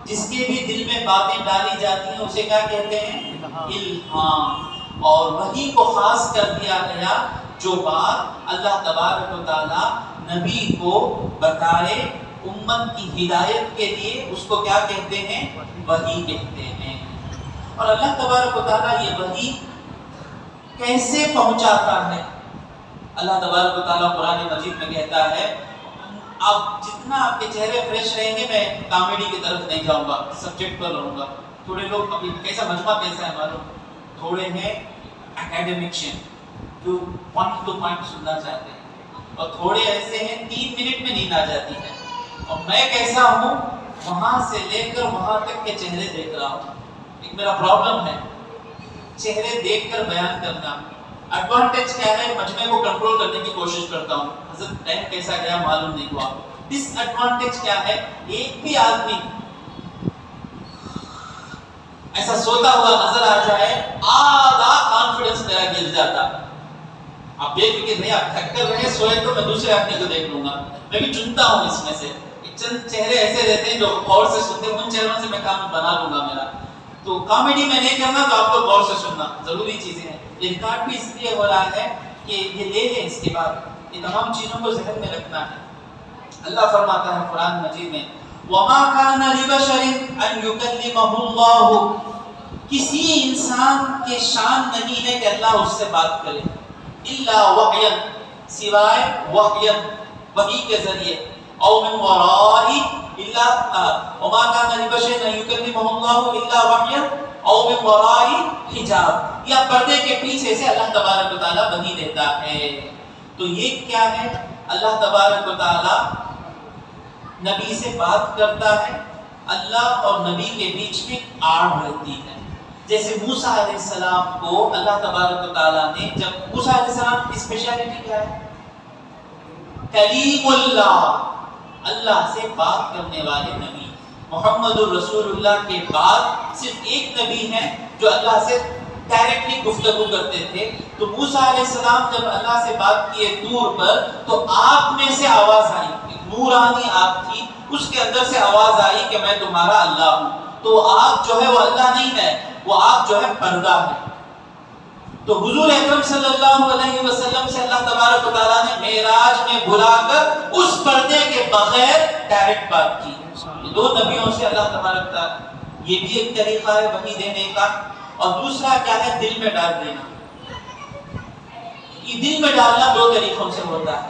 جس کے بھی دل میں باتیں ڈالی جاتی ہیں اسے کیا کہتے ہیں؟ الہام. اور وحی کو خاص کر دیا گیا جو بات اللہ تبارک و تعالی نبی کو بتائے امت کی ہدایت کے لیے، اس کو کیا کہتے ہیں؟ وحی کہتے ہیں. اور اللہ تبارک و تعالی یہ وحی کیسے پہنچاتا ہے؟ اللہ تبارک و تعالی قرآن مجید میں کہتا ہے آپ جتنا آپ کے چہرے فریش رہیں گے میں کامیڈی کی طرف نہیں جاؤں گا، سبجیکٹ پر رہوں گا. تھوڑے لوگ ابھی کیسا مجمع کیسا ہے معلوم، تھوڑے ہیں اکیڈمکشن جو پوائنٹ ٹو پوائنٹ سننا چاہتے ہیں اور تھوڑے ایسے ہیں 3 منٹ میں نیند آ جاتی ہے. اور میں کیسا ہوں، وہاں سے لے کر وہاں تک کے چہرے دیکھ رہا ہوں. ایک میرا پرابلم ہے چہرے دیکھ کر بیان کرنا. ایڈوانٹیج کیا ہے؟ مجمع کو کنٹرول کرنے کی کوشش کرتا ہوں. حضرت ٹائم کیسا گیا معلوم نہیں ہوا. ڈس ایڈوانٹیج کیا ہے؟ ایک بھی آدمی ایسا سوتا ہوا نظر آ جائے آدھا کانفیڈنس میرا گر جاتا. آپ بے فکر نہیں، آپ تھک کر رہے سوئے تو میں دوسرے آدمی کو دیکھ لوں گا. میں بھی چنتا ہوں اس میں سے چند چہرے ایسے رہتے ہیں جو غور سے سنتے ہیں، ان چہروں سے میں کام بنا لوں گا میرا. تو کامیڈی میں نہیں کرنا تو آپ کو غور سے سننا ضروری چیزیں ہیں. ریکارڈ بھی اس لیے ہو رہا ہے کہ یہ لے لیں اس کے بعد یہ تمام چیزوں کو ذہن میں رکھنا ہے. اللہ فرماتا ہے قرآن مجید میں وَمَا كَانَ لِبَشَرٍ أَن يُكَلِّمَهُ اللَّهُ، کسی انسان کے شان نہیں ہے کہ اللہ اس سے بات کرے، إِلَّا وَحْيًا، سوائے وحیًا وحی کے ذریعے، أَوْ مِنْ وَرَاءِ إِلَّا وَمَا كَانَ لِبَشَرٍ أَن يُكَلِّمَهُ اللَّهُ إِلَّا وَحْيًا أَوْ مِنْ وَرَاءِ حِجَابٍ، یا پردے کے پیچھے سے اللہ تبارک و تعالیٰ وحی دیتا ہے. تو یہ کیا ہے؟ اللہ تبارک و تعالیٰ نبی سے بات کرتا ہے، اللہ اور نبی کے بیچ میں آڑ رہتی ہے. جیسے موسیٰ علیہ السلام کو اللہ تبارک و تعالیٰ نے جب موسیٰ علیہ السلام کی اسپیشلٹی کیا ہے؟ کلیم اللہ، اللہ سے بات کرنے والے نبی. محمد الرسول اللہ کے بعد صرف ایک نبی ہے جو اللہ سے ڈائریکٹلی گفتگو کرتے تھے. تو موسیٰ علیہ السلام جب اللہ سے بات کیے طور پر تو آگ میں سے آواز آئی، نورانی آگ تھی، اس کے اندر سے آواز آئی کہ میں تمہارا اللہ ہوں. تو آگ جو ہے وہ اللہ نہیں ہے، وہ آگ جو ہے پردہ ہے. تو حضور اکرم صلی اللہ علیہ وسلم سے اللہ تبارک و تعالیٰ نے معراج میں بلا کر اس پردے کے بغیر ڈائریکٹ بات کی. یہ 2 نبیوں سے اللہ تبارک و تعالیٰ، یہ بھی ایک طریقہ ہے وحی دینے کا. اور دوسرا کیا ہے؟ دل میں ڈال دینا. یہ دل میں ڈالنا 2 طریقوں سے ہوتا ہے.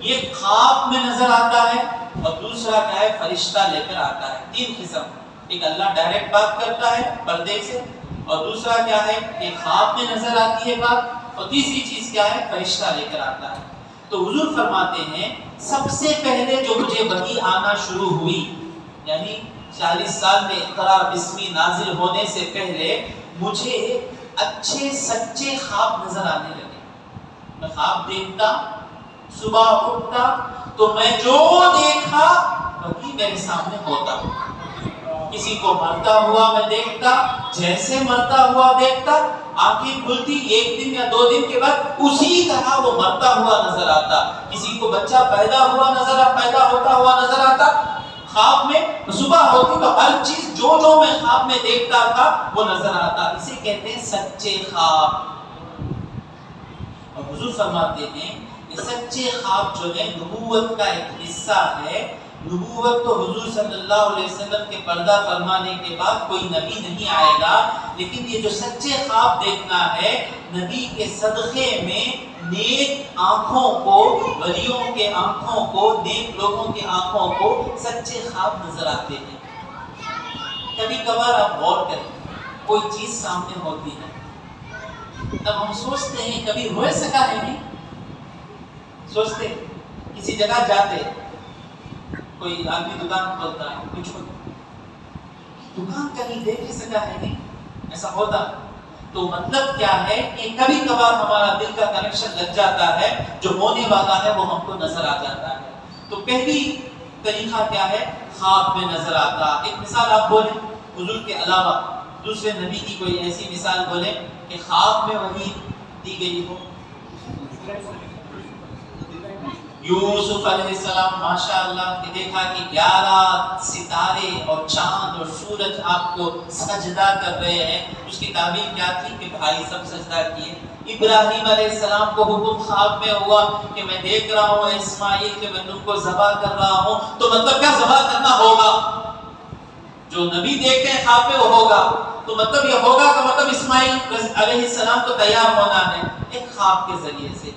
یہ خواب میں نظر آتا ہے اور دوسرا کیا ہے؟ فرشتہ لے کر آتا ہے. 3 قسم. ایک اللہ ڈائریکٹ بات کرتا ہے پردے سے، اور دوسرا کیا ہے؟ ایک خواب میں نظر آتی ہے بات، اور تیسری چیز کیا ہے؟ فرشتہ لے کر آتا ہے. تو حضور فرماتے ہیں سب سے پہلے جو مجھے وحی آنا شروع ہوئی، یعنی 40 سال میں اقرا بسمی نازل ہونے سے پہلے مجھے اچھے سچے خواب نظر آنے لگے. میں خواب دیکھتا، صبح اٹھتا تو میں جو دیکھا وہی میرے سامنے ہوتا. کسی کو مرتا ہوا میں دیکھتا، جیسے مرتا ہوا دیکھتا، آنکھیں کھلتی 1 دن یا 2 دن کے بعد اسی طرح وہ مرتا ہوا نظر آتا. کسی کو بچہ پیدا ہوتا ہوا نظر آتا. خواب میں صبح ہوتی تو ہر چیز جو میں خواب میں دیکھتا تھا وہ نظر آتا. اسے کہتے ہیں سچے خواب. اور حضور فرماتے ہیں کہ سچے خواب جو ہے نبوت کا ایک حصہ ہے. نبوت تو حضور صلی اللہ علیہ وسلم کے پردہ فرمانے کے بعد کوئی نبی نہیں آئے گا، لیکن یہ جو سچے خواب دیکھنا ہے نبی کے صدقے میں نیک آنکھوں کو، ولیوں کے آنکھوں کو، نیک لوگوں کے آنکھوں کو سچے خواب نظر آتے ہیں. کبھی کبھار آپ غور کریں، کوئی چیز سامنے ہوتی ہے تب ہم سوچتے ہیں کبھی ہو سکا ہے نہیں، سوچتے کسی جگہ جاتے، کوئی آدمی دکان کھولتا ہے، کچھ دکان کہیں دیکھ ہی سکا ہے نہیں، ایسا ہوتا. تو مطلب کیا ہے کہ کبھی کبھار ہمارا دل کا کنیکشن لگ جاتا ہے، جو ہونے والا ہے وہ ہم کو نظر آ جاتا ہے. تو پہلی طریقہ کیا ہے؟ خواب میں نظر آتا. ایک مثال آپ بولیں حضور کے علاوہ دوسرے نبی کی کوئی ایسی مثال بولیں کہ خواب میں وحی دی گئی ہو. یوسف علیہ السلام ماشاءاللہ کہ دیکھا کہ 11 ستارے اور چاند اور سورج آپ کو سجدہ کر رہے ہیں. اس کی تعبیر کیا تھی کہ بھائی سب سجدہ کیے. ابراہیم علیہ السلام کو حکم خواب میں ہوا کہ میں دیکھ رہا ہوں اسماعیل کہ میں تم کو ذبح کر رہا ہوں. تو مطلب کیا ذبح کرنا ہوگا، جو نبی دیکھتے ہیں خواب میں وہ ہوگا. تو مطلب یہ ہوگا کہ مطلب اسماعیل علیہ السلام کو تیار ہونا ہے ایک خواب کے ذریعے سے.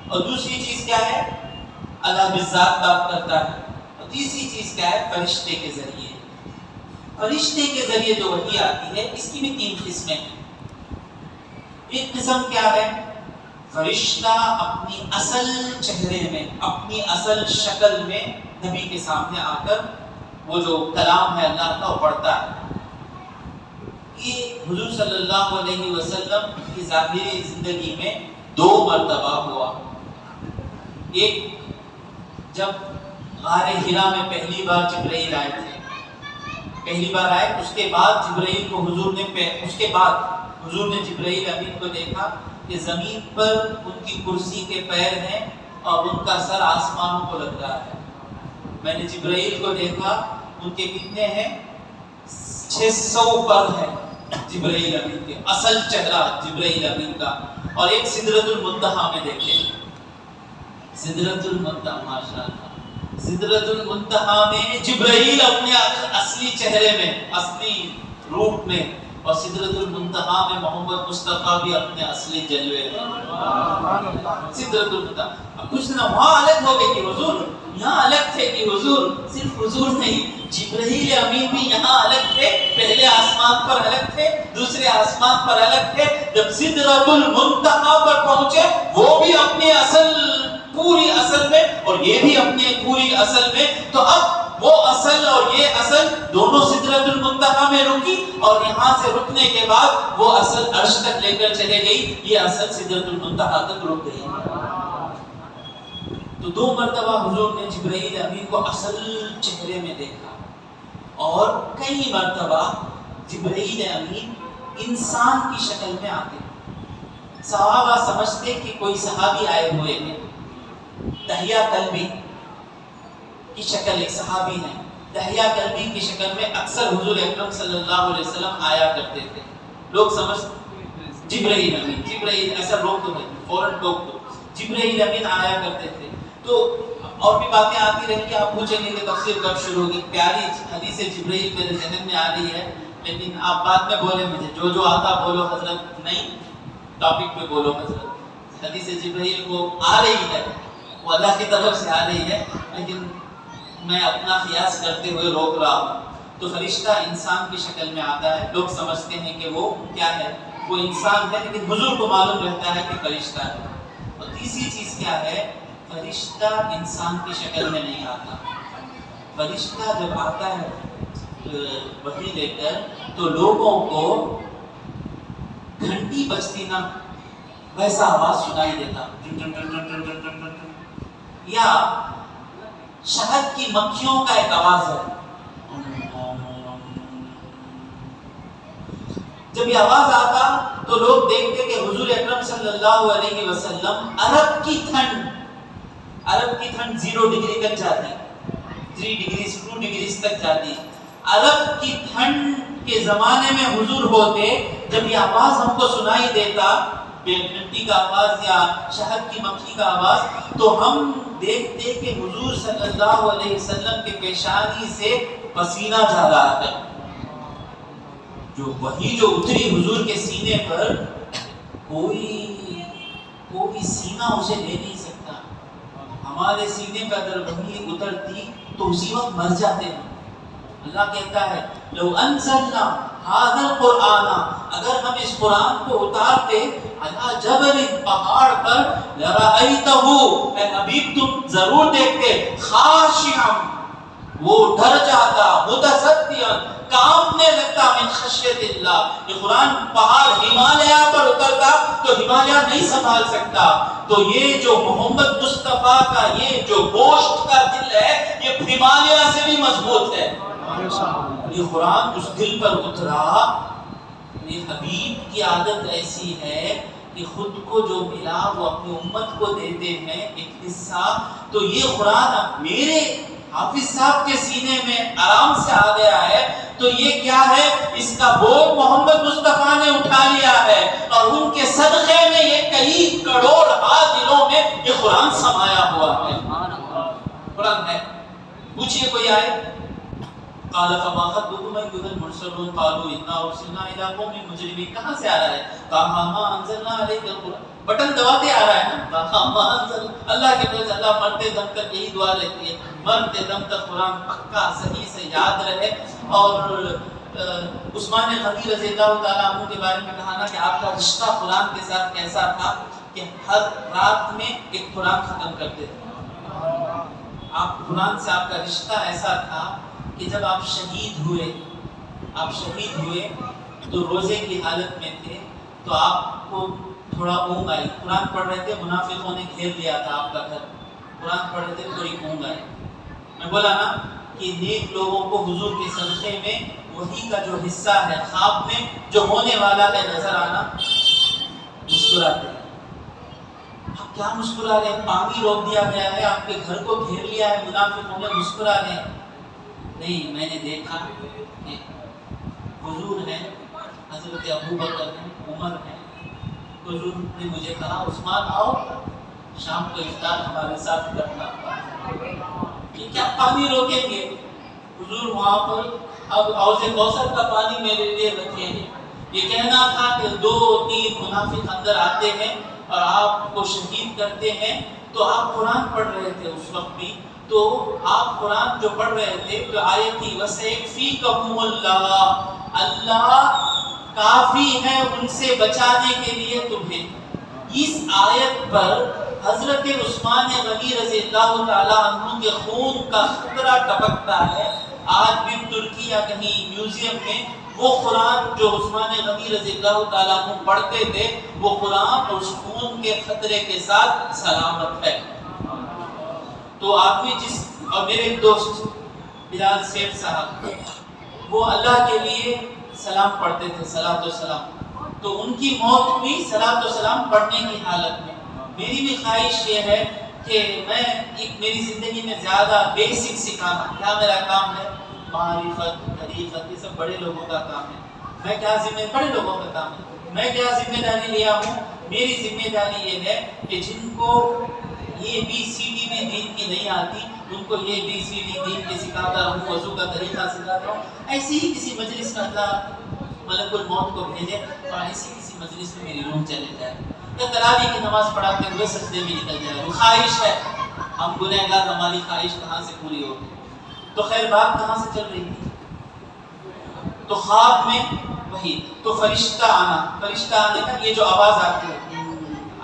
اور دوسری چیز کیا ہے؟ اللہ بالذات بات کرتا ہے. اور تیسری چیز کیا ہے؟ فرشتے کے ذریعے. فرشتے کے ذریعے جو وحی آتی ہے اس کی بھی 3 قسمیں ہیں. ایک قسم کیا ہے؟ فرشتہ اپنی اصل چہرے میں، اپنی اصل شکل میں نبی کے سامنے آ کر وہ جو کلام ہے اللہ کا وہ پڑھتا ہے. یہ حضور صلی اللہ علیہ وسلم کی ظاہری زندگی میں 2 مرتبہ ہوا. ایک جب غار حرا میں پہلی بار جبرائیل آئے تھے، پہلی بار آئے، اس کے بعد جبرائیل کو حضور نے جبرائیل امین کو دیکھا کہ زمین پر ان کی کرسی کے پیر ہیں اور ان کا سر آسمانوں کو لگ رہا ہے. میں نے جبرائیل کو دیکھا، ان کے کتنے ہیں؟ 600 پر ہیں جبرائیل امین کے، اصل چہرہ جبرائیل امین کا. اور ایک سدرۃ المنتہا میں دیکھے، سدرۃ المنتہا، ماشاءاللہ سدرۃ المنتہا میں جبرائیل اپنے اصلی چہرے میں، اصلی روپ میں، اور سدرۃ المنتہا میں محمد مصطفیٰ بھی اپنے اصلی جلوے میں. سدرۃ المنتہا. اب کچھ نہ وہاں الگ ہو گئے کہ حضور یہاں الگ تھے کہ حضور صرف حضور نہیں، جبرائیل امین بھی یہاں الگ تھے. پہلے آسمان پر الگ تھے، دوسرے آسمان پر الگ تھے. جب سدرۃ المنتہا پر پہنچے وہ بھی اپنے پوری اصل میں اور یہ بھی اپنے پوری اصل میں. تو اب وہ اصل اور یہ اصل دونوں سدرۃ المنتہا میں رکی، اور یہاں سے رکنے کے بعد وہ اصل عرش تک لے کر چلے گئی. یہ اصل سدرۃ المنتہا تک رک گئی. تو 2 مرتبہ حضور نے جبرائیل امین کو اصل چہرے میں دیکھا، اور کئی مرتبہ جبرائیل امین انسان کی شکل میں آتے. صحابہ سمجھتے کہ کوئی صحابی آئے ہوئے ہیں. دحیہ کلبی کی شکل ایک صحابی ہے، دحیہ کلبی کی شکل میں اکثر حضور اکرم صلی اللہ علیہ وسلم آیا کرتے تھے. لوگ سمجھ جبرائیل امین، جبرائیل ایسا روک دو، فوراً روک دو، جبرائیل امین آیا کرتے تھے. تو اور بھی باتیں آتی رہیں گی، آپ پوچھیں گے کہ تفسیر کب شروع ہوگی. پیاری حدیث جبرائیل میرے ذہن میں آ رہی ہے، لیکن آپ بعد میں بولیں، مجھے جو آتا بولو حضرت، نہیں ٹاپک پہ بولو حضرت. حدیث جبرائیل کو آ رہی ہے، وہ اللہ کی طرف سے آ رہی ہے، لیکن میں اپنا قیاس کرتے ہوئے روک رہا ہوں. تو فرشتہ انسان کی شکل میں آتا ہے. لوگ سمجھتے ہیں کہ وہ کیا ہے، وہ انسان ہے، لیکن حضور کو معلوم رہتا ہے کہ فرشتہ ہے. اور تیسری چیز کیا ہے؟ فرشتہ انسان کی شکل میں نہیں آتا. فرشتہ جب آتا ہے وحی لے کر تو لوگوں کو گھنٹی بجتی نا ویسا آواز سنائی دیتا، یا شہد کی مکھیوں کا ایک آواز ہے. جب یہ آواز آتا تو لوگ دیکھتے کہ حضور اکرم صلی اللہ علیہ وسلم عرب کی ٹھنڈ 0 ڈگری تک جاتی. 3 ڈگریز 2 ڈگریز تک جاتی. عرب کی ٹھنڈ کے زمانے میں حضور ہوتے، جب یہ آواز ہم کو سنائی دیتا، گھنٹی کا آواز یا شہد کی مکھی کا آواز، تو ہم دیکھتے کہ حضور صلی اللہ علیہ وسلم کے پیشانی سے پسینہ جا رہا ہے. جو وہی جو اتری حضور کے سینے پر، کوئی سینہ اسے لے نہیں سکتا. ہمارے سینے پر اگر وہی اترتی تو اسی وقت مر جاتے ہیں. اللہ کہتا ہے لو انزلنا هذا القرآن، اگر ہم اس قرآن کو اتارتے علی جبل، پہاڑ پر، لرأیتہ، اے حبیب تم ضرور دیکھتے، خاشعا، وہ ڈر جاتا، متصدعا، کانپنے لگتا، من خشیت اللہ. یہ قرآن پہاڑ ہمالیہ پر اترتا تو ہمالیہ نہیں سنبھال سکتا. تو یہ جو محمد مصطفیٰ کا یہ جو گوشت کا دل ہے، یہ ہمالیہ سے بھی مضبوط ہے. یہ قرآن اس دل پر اترا. یہ حبیب کی عادت ایسی ہے کہ خود کو جو ملا وہ اپنی امت کو دیتے ہیں ایک حصہ. تو یہ قرآن میرے حافظ صاحب کے سینے میں آرام سے آ گیا ہے، تو یہ کیا ہے؟ اس کا بوجھ محمد مصطفیٰ نے اٹھا لیا ہے، اور ان کے صدقے میں یہ کئی کروڑ دلوں میں یہ قرآن سمایا ہوا ہے. قرآن ہے. پوچھئے کوئی آئے قال فما خطبكم ايها المرسلون قالوا انا ارسلنا الى قوم مجرمين. کہاں سے آ رہا ہے؟ کہا ما انزلنا عليك القرآن. بٹن دباتے آ رہا ہے نا. کہا ما انزل. اللہ کے طرف سے اللہ مرتے دم تک یہی دعا رہتی ہے، مرتے دم تک قرآن پکا صحیح سے یاد رہے. اور عثمان غنی رضی اللہ تعالیٰ عنہ کے بارے میں کہا نا کہ آپ کا رشتہ قرآن کے ساتھ کیسا تھا کہ ہر رات میں ایک قرآن ختم کرتے تھے. آپ قرآن سے آپ کا رشتہ ایسا تھا کہ جب آپ شہید ہوئے تو روزے کی حالت میں تھے، تو آپ کو تھوڑا اونگ آئی. قرآن پڑھ رہے تھے، منافقوں نے گھیر لیا تھا آپ کا گھر، قرآن پڑھ رہے تھے، تھوڑی اونگ آئی. میں بولا نا کہ نیک لوگوں کو حضور کے صدقے میں وہی کا جو حصہ ہے، خواب میں جو ہونے والا ہے نظر آنا، مسکراتے ہیں. آپ کیا مسکرا رہے ہیں؟ پانی روک دیا گیا ہے، آپ کے گھر کو گھیر لیا ہے منافقوں نے، مسکرا رہے ہیں. نہیں، میں نے دیکھا کہ حضور ہے، حضرت ابو بکر ہے، عمر ہے. حضور نے مجھے کہا عثمان آؤ شام کو افطار ہمارے ساتھ کرنا. کہ کیا پانی روکیں گے؟ حضور وہاں پر اب حوض کوثر کا پانی میرے لیے رکھے ہیں. یہ کہنا تھا کہ 2-3 منافق اندر آتے ہیں اور آپ کو شہید کرتے ہیں. تو آپ قرآن پڑھ رہے تھے اس وقت بھی، تو آپ قرآن جو پڑھ رہے تھے تو آیت تھی وَسَيَكْفِيكَهُمُ اللَّهُ، اللہ کافی ہے ان سے بچانے کے لیے تمہیں. اس آیت پر حضرت عثمان غنی رضی اللہ تعالیٰ عنہ کے خون کا قطرہ ٹپکتا ہے. آج بھی ترکی یا کہیں میوزیم میں وہ قرآن جو عثمان غنی رضی اللہ تعالیٰ عنہ پڑھتے تھے، وہ قرآن اس خون کے خطرے کے ساتھ سلامت ہے. تو آدمی اور میرے ایک دوست بلال سیف صاحب، وہ اللہ کے لیے سلام پڑھتے تھے، صلاۃ و سلام. تو ان کی موت ہوئی صلاۃ و سلام پڑھنے کی حالت میں. میری بھی خواہش یہ ہے کہ میں میری زندگی میں زیادہ بیسک سکھانا. کیا میرا کام ہے؟ معرفت، حقیقت، یہ سب بڑے لوگوں کا کام ہے. میں کیا بڑے لوگوں کا کام ہے. میں کیا ذمہ داری لیا ہوں؟ میری ذمہ داری یہ ہے کہ جن کو یہ BCD میں دین کی نہیں آتی، ان کو یہ BCD دین کے سکھاتا رہوں، وضو کا طریقہ سکھاتا ہوں. ایسی ہی کسی مجلس میں اللہ ملک الموت کو بھیجے اور ایسی کسی مجلس میں میری روح چلے جائے، یا تراویح کی نماز پڑھاتے ہوئے سجدے میں نکل جائے. وہ خواہش ہے. ہم گنہگار، ہماری خواہش کہاں سے پوری ہوگی؟ تو خیر بات کہاں سے چل رہی تھی؟ تو خواب میں وہی تو فرشتہ آنے کا یہ جو آواز آتی ہے،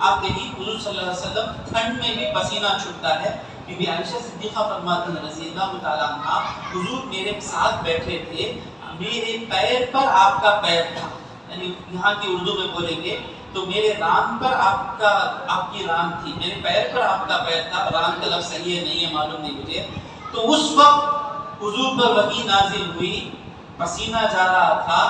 آپ دیکھیے حضور صلی اللہ علیہ وسلم ٹھنڈ میں بھی پسینہ چھوٹتا ہے. بی بی عائشہ صدیقہ فرماتی ہیں رضی اللہ تعالیٰ عنہ، حضور میرے ساتھ بیٹھے تھے، میرے پیر پر آپ کا پیر تھا. یعنی یہاں کی اردو میں بولیں گے تو میرے ران پر آپ کی ران تھی، میرے پیر پر آپ کا پیر تھا. ران کا لفظ صحیح ہے نہیں ہے معلوم نہیں مجھے. تو اس وقت حضور پر وحی نازل ہوئی، پسینہ جا رہا تھا.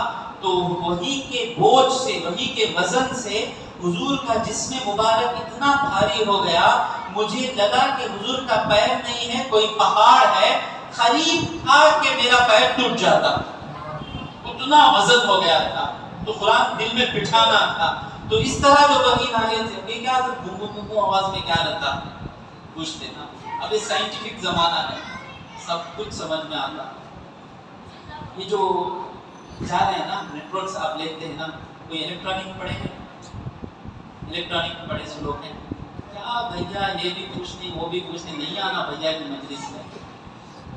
تو وحی کے بوجھ سے، وحی کے وزن سے حضور کا جسم مبارک اتنا بھاری ہو گیا، مجھے لگا کہ حضور کا پیر نہیں ہے، کوئی پہاڑ ہے. قریب تھا کہ میرا پیر ٹوٹ جاتا، اتنا وزن ہو گیا تھا، تو قرآن دل میں بٹھانا تھا. تو اس طرح جو وحی نازل تھی، یہ کیا گھو گھو آواز میں کیا رہتا پوچھتے نا. اب یہ سائنٹیفک زمانہ ہے، سب کچھ سمجھ میں آتا. یہ جو جا رہے ہیں نا نیٹ ورکس آپ لیتے ہیں نا، کوئی الیکٹرانک پڑھے ہیں؟ الیکٹرانک پڑھے سے لوگ ہیں کیا بھیا یہ بھی کچھ نہیں وہ بھی کچھ نہیں آنا بھیا کی مجلس میں.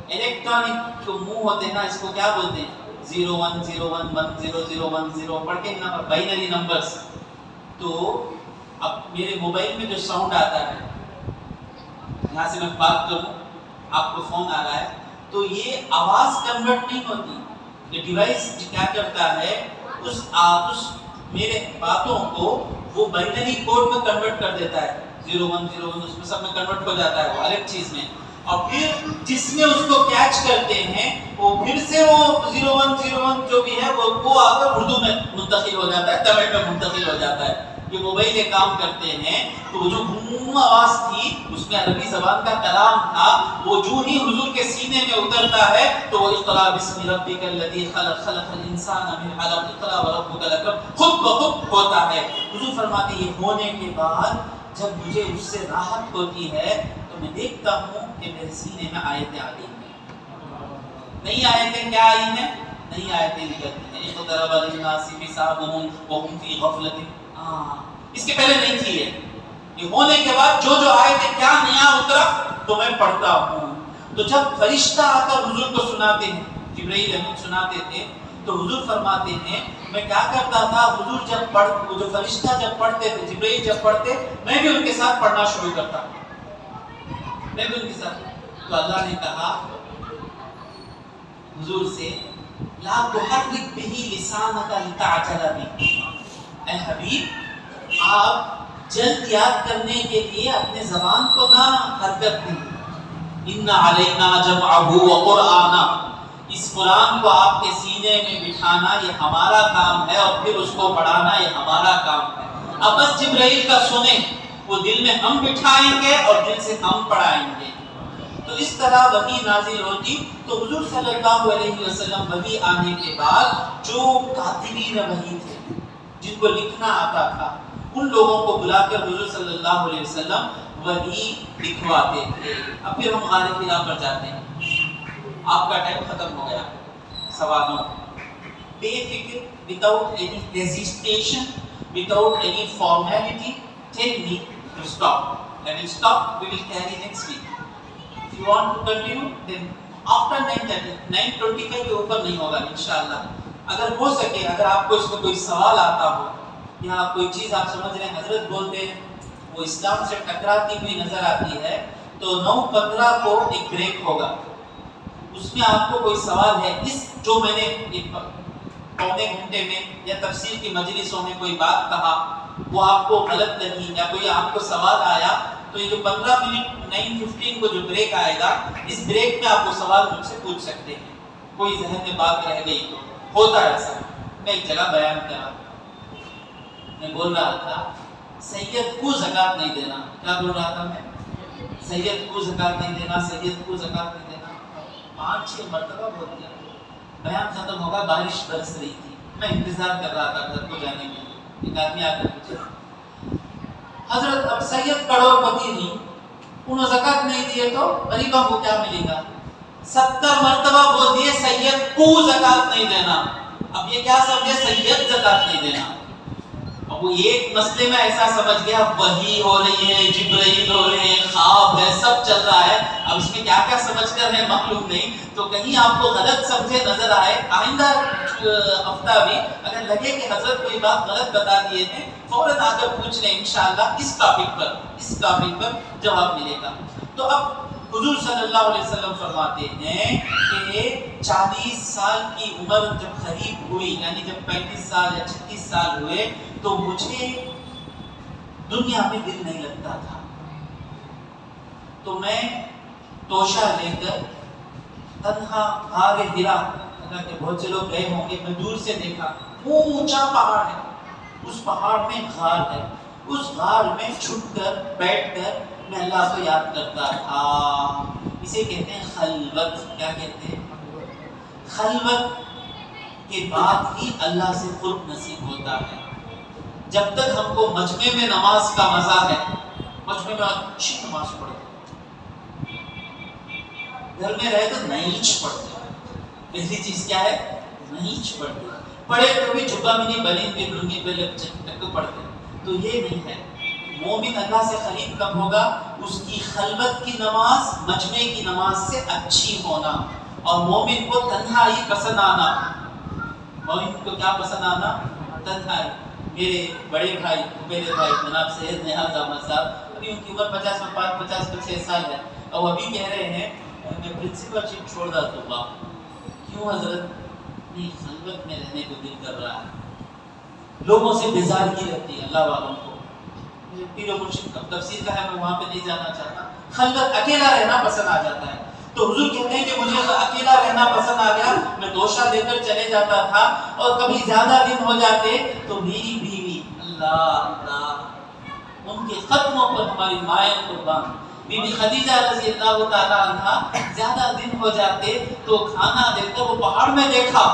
الیکٹرانک جو منہ ہوتے ہیں نا اس کو کیا بولتے ہیں؟ 0101101010 پڑھ کے نمبر بائنری نمبرز. تو اب میرے موبائل میں جو ساؤنڈ آتا ہے، یہاں سے میں بات کروں آپ کو فون آ رہا ہے، تو یہ آواز کنورٹ نہیں ہوتی. یہ ڈیوائس کیا کرتا ہے اس میرے باتوں کو وہ بائنری کوڈ میں کنورٹ کر دیتا ہے. 0101 اس میں سب میں کنورٹ ہو جاتا ہے وہ الگ چیز میں، اور پھر جس میں اس کو کیچ کرتے ہیں وہ پھر سے وہ 0101 جو بھی ہے وہ آ کر اردو میں منتقل ہو جاتا ہے، تمل میں منتقل ہو جاتا ہے. یہ موبائل یہ کام کرتے ہیں. تو جو گھوم آواز تھی اس میں عربی زبان کا کلام تھا، وہ جو ہی حضور کے سینے میں اترتا ہے تو وہ اقرا بسم ربک الذی خلق خلق الانسان من علق اقرا وربک الاکرم خود بخود ہوتا ہے. حضور فرماتے ہیں یہ ہونے کے بعد جب مجھے اس سے راحت ہوتی ہے تو میں دیکھتا ہوں کہ میرے سینے میں آیتیں آ گئی ہیں. نئی آیتیں کیا آئی ہیں؟ نئی آیتیں نکلتی ہیں. اقترب للناس حسابهم وهم فی غفلۃ. اس کے پہلے نہیں تھی. یہ ہونے کے بعد جو آیتیں کیا نیا اترا تو میں پڑھتا ہوں. تو جب فرشتہ آ کر حضور کو سناتے ہیں، جبرائیل امین سناتے تھے، تو حضور فرماتے ہیں میں کیا کرتا تھا، حضور جب جو فرشتہ جب پڑھتے تھے، جبرائیل جب پڑھتے، میں بھی ان کے ساتھ پڑھنا شروع کرتا، میں بھی ان کے ساتھ. تو اللہ نے کہا حضور سے لا تحرک به لسانک لتعجل به. اے حبیب آپ جلد یاد کرنے کے لیے اپنے زبان کو نہ حرکت دیں. ان علینا جمعہ وقرآنہ. اس قرآن کو آپ کے سینے میں بٹھانا یہ ہمارا کام ہے، اور پھر اس کو پڑھانا یہ ہمارا کام ہے. اب بس جبرائیل کا سنیں، وہ دل میں ہم بٹھائیں گے اور دل سے ہم پڑھائیں گے. تو اس طرح وحی نازل ہوتی. تو حضور صلی اللہ علیہ وسلم وحی آنے کے بعد جو کاتبین وحی تھے، جن کو لکھنا آتا تھا، ان لوگوں کو بلا کر حضور صلی اللہ علیہ وسلم وحی لکھواتے تھے. اب پھر ہم غار حرا پر جاتے ہیں. آپ کا ٹائم ختم ہو گیا سوالوں. بے فکر، without any hesitation, without any formality, tell me to stop. I will stop. We will carry next week. If you want to continue, then after 9:25 کے اوپر نہیں ہوگا انشاءاللہ. اگر ہو سکے، اگر آپ کو اس میں کوئی سوال آتا ہو یا کوئی چیز آپ سمجھ رہے ہیں حضرت بولتے ہیں وہ اسلام سے ٹکراتی ہوئی نظر آتی ہے، تو 9:15 کو ایک بریک ہوگا. اس میں آپ کو کوئی سوال ہے، اس جو میں نے پونے گھنٹے میں یا تفسیر کی مجلسوں میں کوئی بات کہا وہ آپ کو غلط لگی یا کوئی آپ کو سوال آیا، تو یہ جو 15 منٹ 9:15 کو جو بریک آئے گا، اس بریک میں آپ کو سوال مجھ سے پوچھ سکتے ہیں. کوئی ذہن میں بات رہ گئی تو ہوتا ہے ایسا. میں ایک جگہ بیان کرا، میں بول رہا تھا سید کو زکات نہیں دینا. کیا بول رہا تھا میں؟ سید کو زکات نہیں دینا، سید کو زکات نہیں دینا. 5-6 مرتبہ بول دیا. بیان ختم ہوگا، بارش برس رہی تھی، میں انتظار کر رہا تھا گھر کو جانے کے لیے. ایک آدمی آ کر پوچھا حضرت اب سید کروڑ پتی نہیں، انہوں زکات نہیں دیے تو غریبوں کو کیا ملے گا؟ 70 مرتبہ بول دیے سید کو زکات نہیں دینا. اب یہ کیا سمجھے؟ سید زکات نہیں دینا. اب وہ ایک مسئلے میں ایسا سمجھ گیا وحی ہو رہی ہے، جبرائیل ہو رہے ہیں، خواب ہے، سب چل رہا ہے. اب اس میں کیا کیا سمجھ کر ہے معلوم نہیں. تو کہیں آپ کو غلط سمجھے نظر آئے، آئندہ ہفتہ بھی اگر لگے کہ حضرت کوئی بات غلط بتا دیے ہیں، فوراً آ کر پوچھ لیں، انشاءاللہ اس ٹاپک پر جواب ملے گا. تو اب حضور صلی اللہ علیہ وسلم فرماتے ہیں کہ 40 سال کی عمر جب قریب ہوئی، یعنی جب 35 سال یا 36 سال ہوئے، تو مجھے دنیا میں دل نہیں لگتا تھا. تو میں توشہ لے کر تنہا غار حرا، کہ بہت سے لوگ گئے ہوں گے، میں دور سے دیکھا اونچا پہاڑ ہے، اس پہاڑ میں غار ہے، اس غار میں چھپ کر بیٹھ کر میں اللہ کو یاد کرتا تھا. اسے کہتے ہیں خلوت. کیا کہتے ہیں؟ خلوت کے بعد ہی اللہ سے قرب نصیب ہوتا ہے. جب تک ہم کو مجمع میں نماز کا مزہ ہے، مجمع میں اچھی نماز پڑھتے، گھر میں رہے تو نیچ پڑھتے. پہلی چیز کیا ہے؟ نیچ پڑھتے. پڑھے تو بھی جھبا بھی نہیں، بنی بھی لنگی پہ ٹک پڑھتے. تو یہ نہیں ہے. مومن اللہ سے قریب کب ہوگا؟ اس کی خلوت کی نماز مجمع کی نماز سے اچھی ہونا. اور مومن کو تنہائی پسند آنا. مومن کو کیا پسند آنا؟ تنہائی. میرے بڑے بھائی میرے بھائی جناب سید نیاز احمد صاحب، ابھی ان کی عمر 50 سال ہے، اور ابھی کہہ رہے ہیں میں پرنسپل شپ چھوڑ دوں گا. کیوں حضرت؟ نہیں، خلوت میں رہنے کو دل کر رہا ہے، لوگوں سے بیزارگی رہتی ہے. اللہ والوں کو پیر و مرشد کا تفسیر کا ہے، میں وہاں پہ نہیں جانا چاہتا. خلوت اکیلا رہنا پسند آ جاتا ہے. تو حضور کہتے ہیں کہ مجھے اکیلا رہنا پسند آ گیا. میں دوشا لے کر چلے جاتا تھا، اور کبھی زیادہ دن ہو جاتے تو میری بیوی اللہ ان کے قدموں پر ہماری مائیں قربان بی بی خدیجہ رضی اللہ تعالیٰ عنہ، زیادہ دن ہو جاتے تو کھانا دے کر وہ پہاڑ میں دیکھا.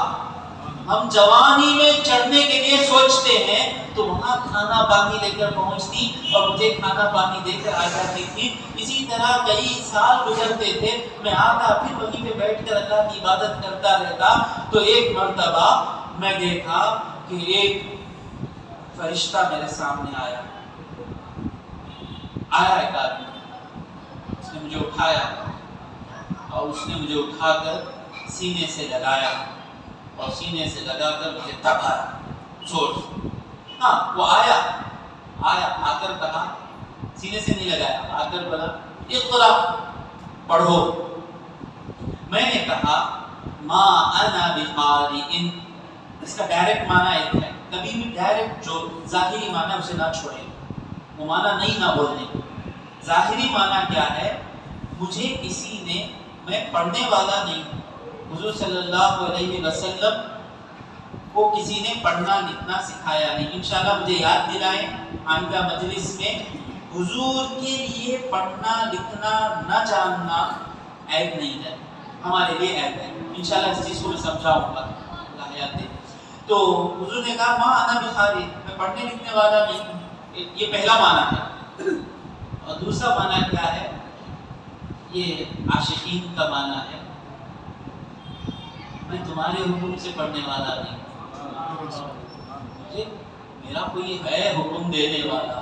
ہم جوانی میں چڑھنے کے لیے سوچتے ہیں تو وہاں کھانا پانی لے کر پہنچتی اور مجھے کھانا پانی دے کر آ جاتی تھی. اسی طرح کئی سال گزرتے تھے، میں آتا پھر وہیں پہ بیٹھ کر اللہ کی عبادت کرتا رہتا. تو ایک مرتبہ میں دیکھا کہ ایک فرشتہ میرے سامنے آیا ایک آدمی. اس نے مجھے اٹھایا اور اس نے مجھے اٹھا کر سینے سے لگایا اور سینے سے لگا کر مجھے دبایا زور سے. ہاں وہ آیا آ کر کہا، سینے سے نہیں لگایا، آ کر بولا اقرا پڑھو. میں نے کہا ما انا بقارئ. اس کا ڈائریکٹ معنی ایک ہے، کبھی بھی ڈائریکٹ جو ظاہری معنی اسے نہ چھوڑیں، وہ معنی نہیں نہ بولنے. ظاہری معنی کیا ہے؟ مجھے کسی نے، میں پڑھنے والا نہیں ہوں. حضور صلی اللہ علیہ وسلم کو کسی نے پڑھنا لکھنا سکھایا نہیں. انشاءاللہ مجھے یاد دلائیں آئندہ مجلس میں. حضور کے لیے پڑھنا لکھنا نہ جاننا عیب نہیں ہے، ہمارے لیے عیب ہے. انشاءاللہ اس چیز کو میں سمجھاؤں گا اللہ یاد دے. تو حضور نے کہا ما انا بقاری، میں پڑھنے لکھنے والا نہیں ہوں. یہ پہلا معنی ہے. اور دوسرا معنی کیا ہے؟ یہ عاشقین کا معنی ہے. میں تمہارے حکم سے پڑھنے والا نہیں ہوں، میرا کوئی ہے حکم دینے والا،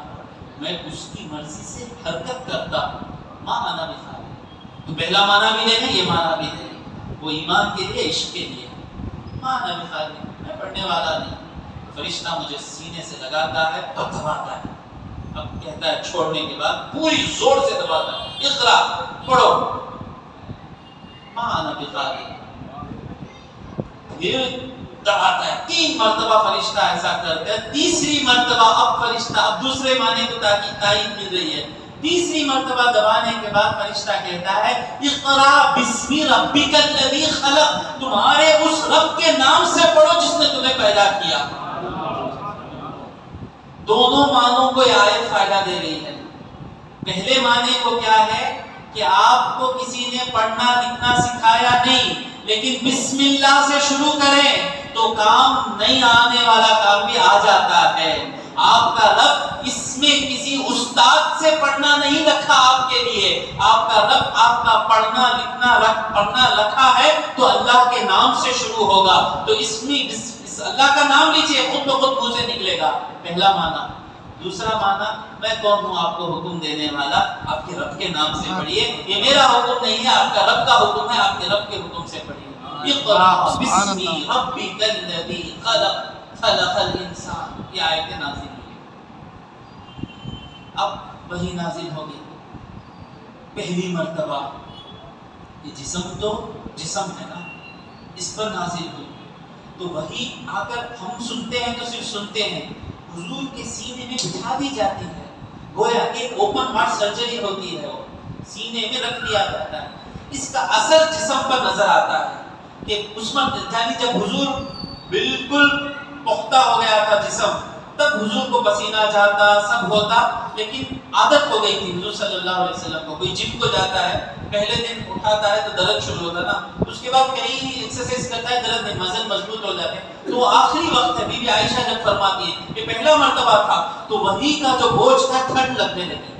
میں اس کی مرضی سے حرکت کرتا ہوں. ماں انا بقاری. تو پہلا معنی بھی لے لیں، یہ معنی بھی لے لیں، وہ ایمان کے لیے عشق کے لیے. ماں انا بقاری، میں پڑھنے والا نہیں. فرشتہ مجھے سینے سے لگاتا ہے اور دباتا ہے. اب کہتا ہے چھوڑنے کے بعد پوری زور سے دباتا ہے، اقرا پڑھو. ماں انا بقاری یہ دباتا ہے. 3 مرتبہ فرشتہ ایسا کرتا ہے. تیسری مرتبہ اب فرشتہ، اب دوسرے معنی کو تائید مل رہی ہے. تیسری مرتبہ دبانے کے بعد فرشتہ کہتا ہے اقرا بسم ربک الذی خلق، تمہارے اس رب کے نام سے پڑھو جس نے تمہیں پیدا کیا. دونوں معنوں کو یہ آیت فائدہ دے رہی ہے. پہلے معنی کو کیا ہے کہ آپ کو کسی نے پڑھنا لکھنا سکھایا نہیں، لیکن بسم اللہ سے شروع کریں تو کام نہیں آنے والا کام بھی آ جاتا ہے. آپ کا رب اس میں کسی استاد سے پڑھنا نہیں رکھا آپ کے لیے. آپ کا رب آپ کا پڑھنا رکھا ہے تو اللہ کے نام سے شروع ہوگا. تو اس میں اللہ کا نام لیجئے، خود بخود منہ سے نکلے گا. پہلا معنی. دوسرا معنی، میں کون ہوں آپ کو حکم دینے والا؟ آپ کے رب کے نام سے پڑھیے. یہ میرا حکم نہیں ہے، آپ کا رب کا حکم ہے. آپ کے رب کے حکم سے پڑھیے. اقرا بسم ربک الذی خلق خلق الانسان. یہ آیت نازل ہوئی. اب وہی نازل ہوگی پہلی مرتبہ. یہ جسم ہے نا، اس پر نازل ہوئی. تو وہی آ کر ہم سنتے ہیں تو صرف سنتے ہیں، حضور کے سینے میں بٹھا دی جاتی ہے. گویا کہ اوپن ہارٹ سرجری ہوتی ہے، وہ سینے میں رکھ دیا جاتا ہے. اس کا اثر جسم پر نظر آتا ہے کہ اس وقت جب حضور بالکل پختہ ہو گیا تھا جسم، تب حضور کو پسینہ جاتا، سب ہوتا، لیکن عادت ہو گئی تھی حضور صلی اللہ علیہ وسلم کو. کوئی جم کو جاتا ہے، پہلے دن اٹھاتا ہے تو درد شروع ہوتا نا، اس کے بعد کہیں ایکسرسائز کرتا ہے درد نہیں، مزل مضبوط ہو جاتے ہیں. تو آخری وقت ہے، بی بی عائشہ جب فرماتی ہے کہ پہلا مرتبہ تھا تو وہی کا جو بوجھ تھا ٹھنڈ لگنے لگی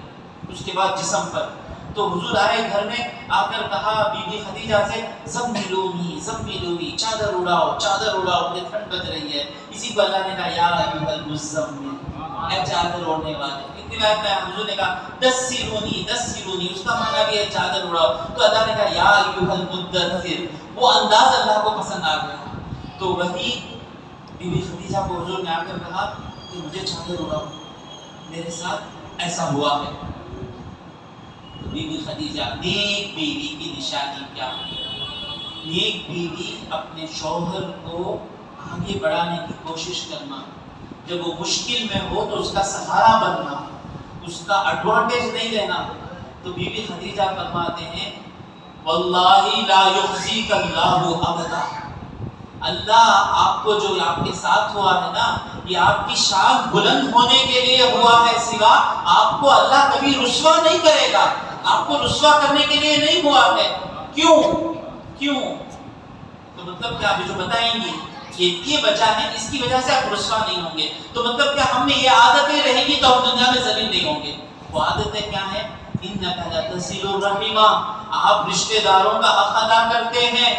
اس کے بعد جسم پر. تو حضور آئے گھر میں، آ کر کہا بی بی خدیجہ سے زملونی، چادر اڑاؤ، مجھے ٹھنڈ بج رہی ہے. اسی کو اللہ نے کہا یا ایھا المزمل، اے چادر اوڑھنے والے. اتنی بات میں حضور نے کہا دثرونی، اس کا معنی بھی ہے چادر اڑاؤ. تو اللہ نے کہا یا ایھا المدثر. وہ انداز اللہ کو پسند آ گیا. تو وہی بی بی خدیجہ کو حضور نے آ کر کہا کہ مجھے چادر اڑاؤ، میرے ساتھ ایسا ہوا ہے. بی بی خدیجہ، نیک بیوی کی نشانی کیا ہے؟ نیک بیوی اپنے شوہر کو آگے بڑھانے کی کوشش کرنا، جب وہ مشکل میں ہو تو اس کا سہارا بننا، اس کا ایڈوانٹیج نہیں لینا. تو بی بی خدیجہ فرماتے ہیں واللہ لا یخزیک اللہ ابدا، اللہ آپ کو جو آپ کے ساتھ ہوا ہے نا، یہ آپ کی شان بلند ہونے کے لیے ہوا ہے، سوا آپ کو اللہ کبھی رسوا نہیں کرے گا. آپ کو رسوا کرنے کے لیے نہیں ہوا ہے. کیوں؟ تو مطلب کیا جو بتائیں گے یہ وجہ ہے، اس کی وجہ سے آپ رسوا نہیں ہوں گے. تو مطلب کیا ہم میں یہ عادتیں رہیں گی تو ہم دنیا میں ذلیل نہیں ہوں گے. وہ عادتیں کیا ہیں؟ انک لتصل الرحم، آپ رشتہ داروں کا حق ادا کرتے ہیں.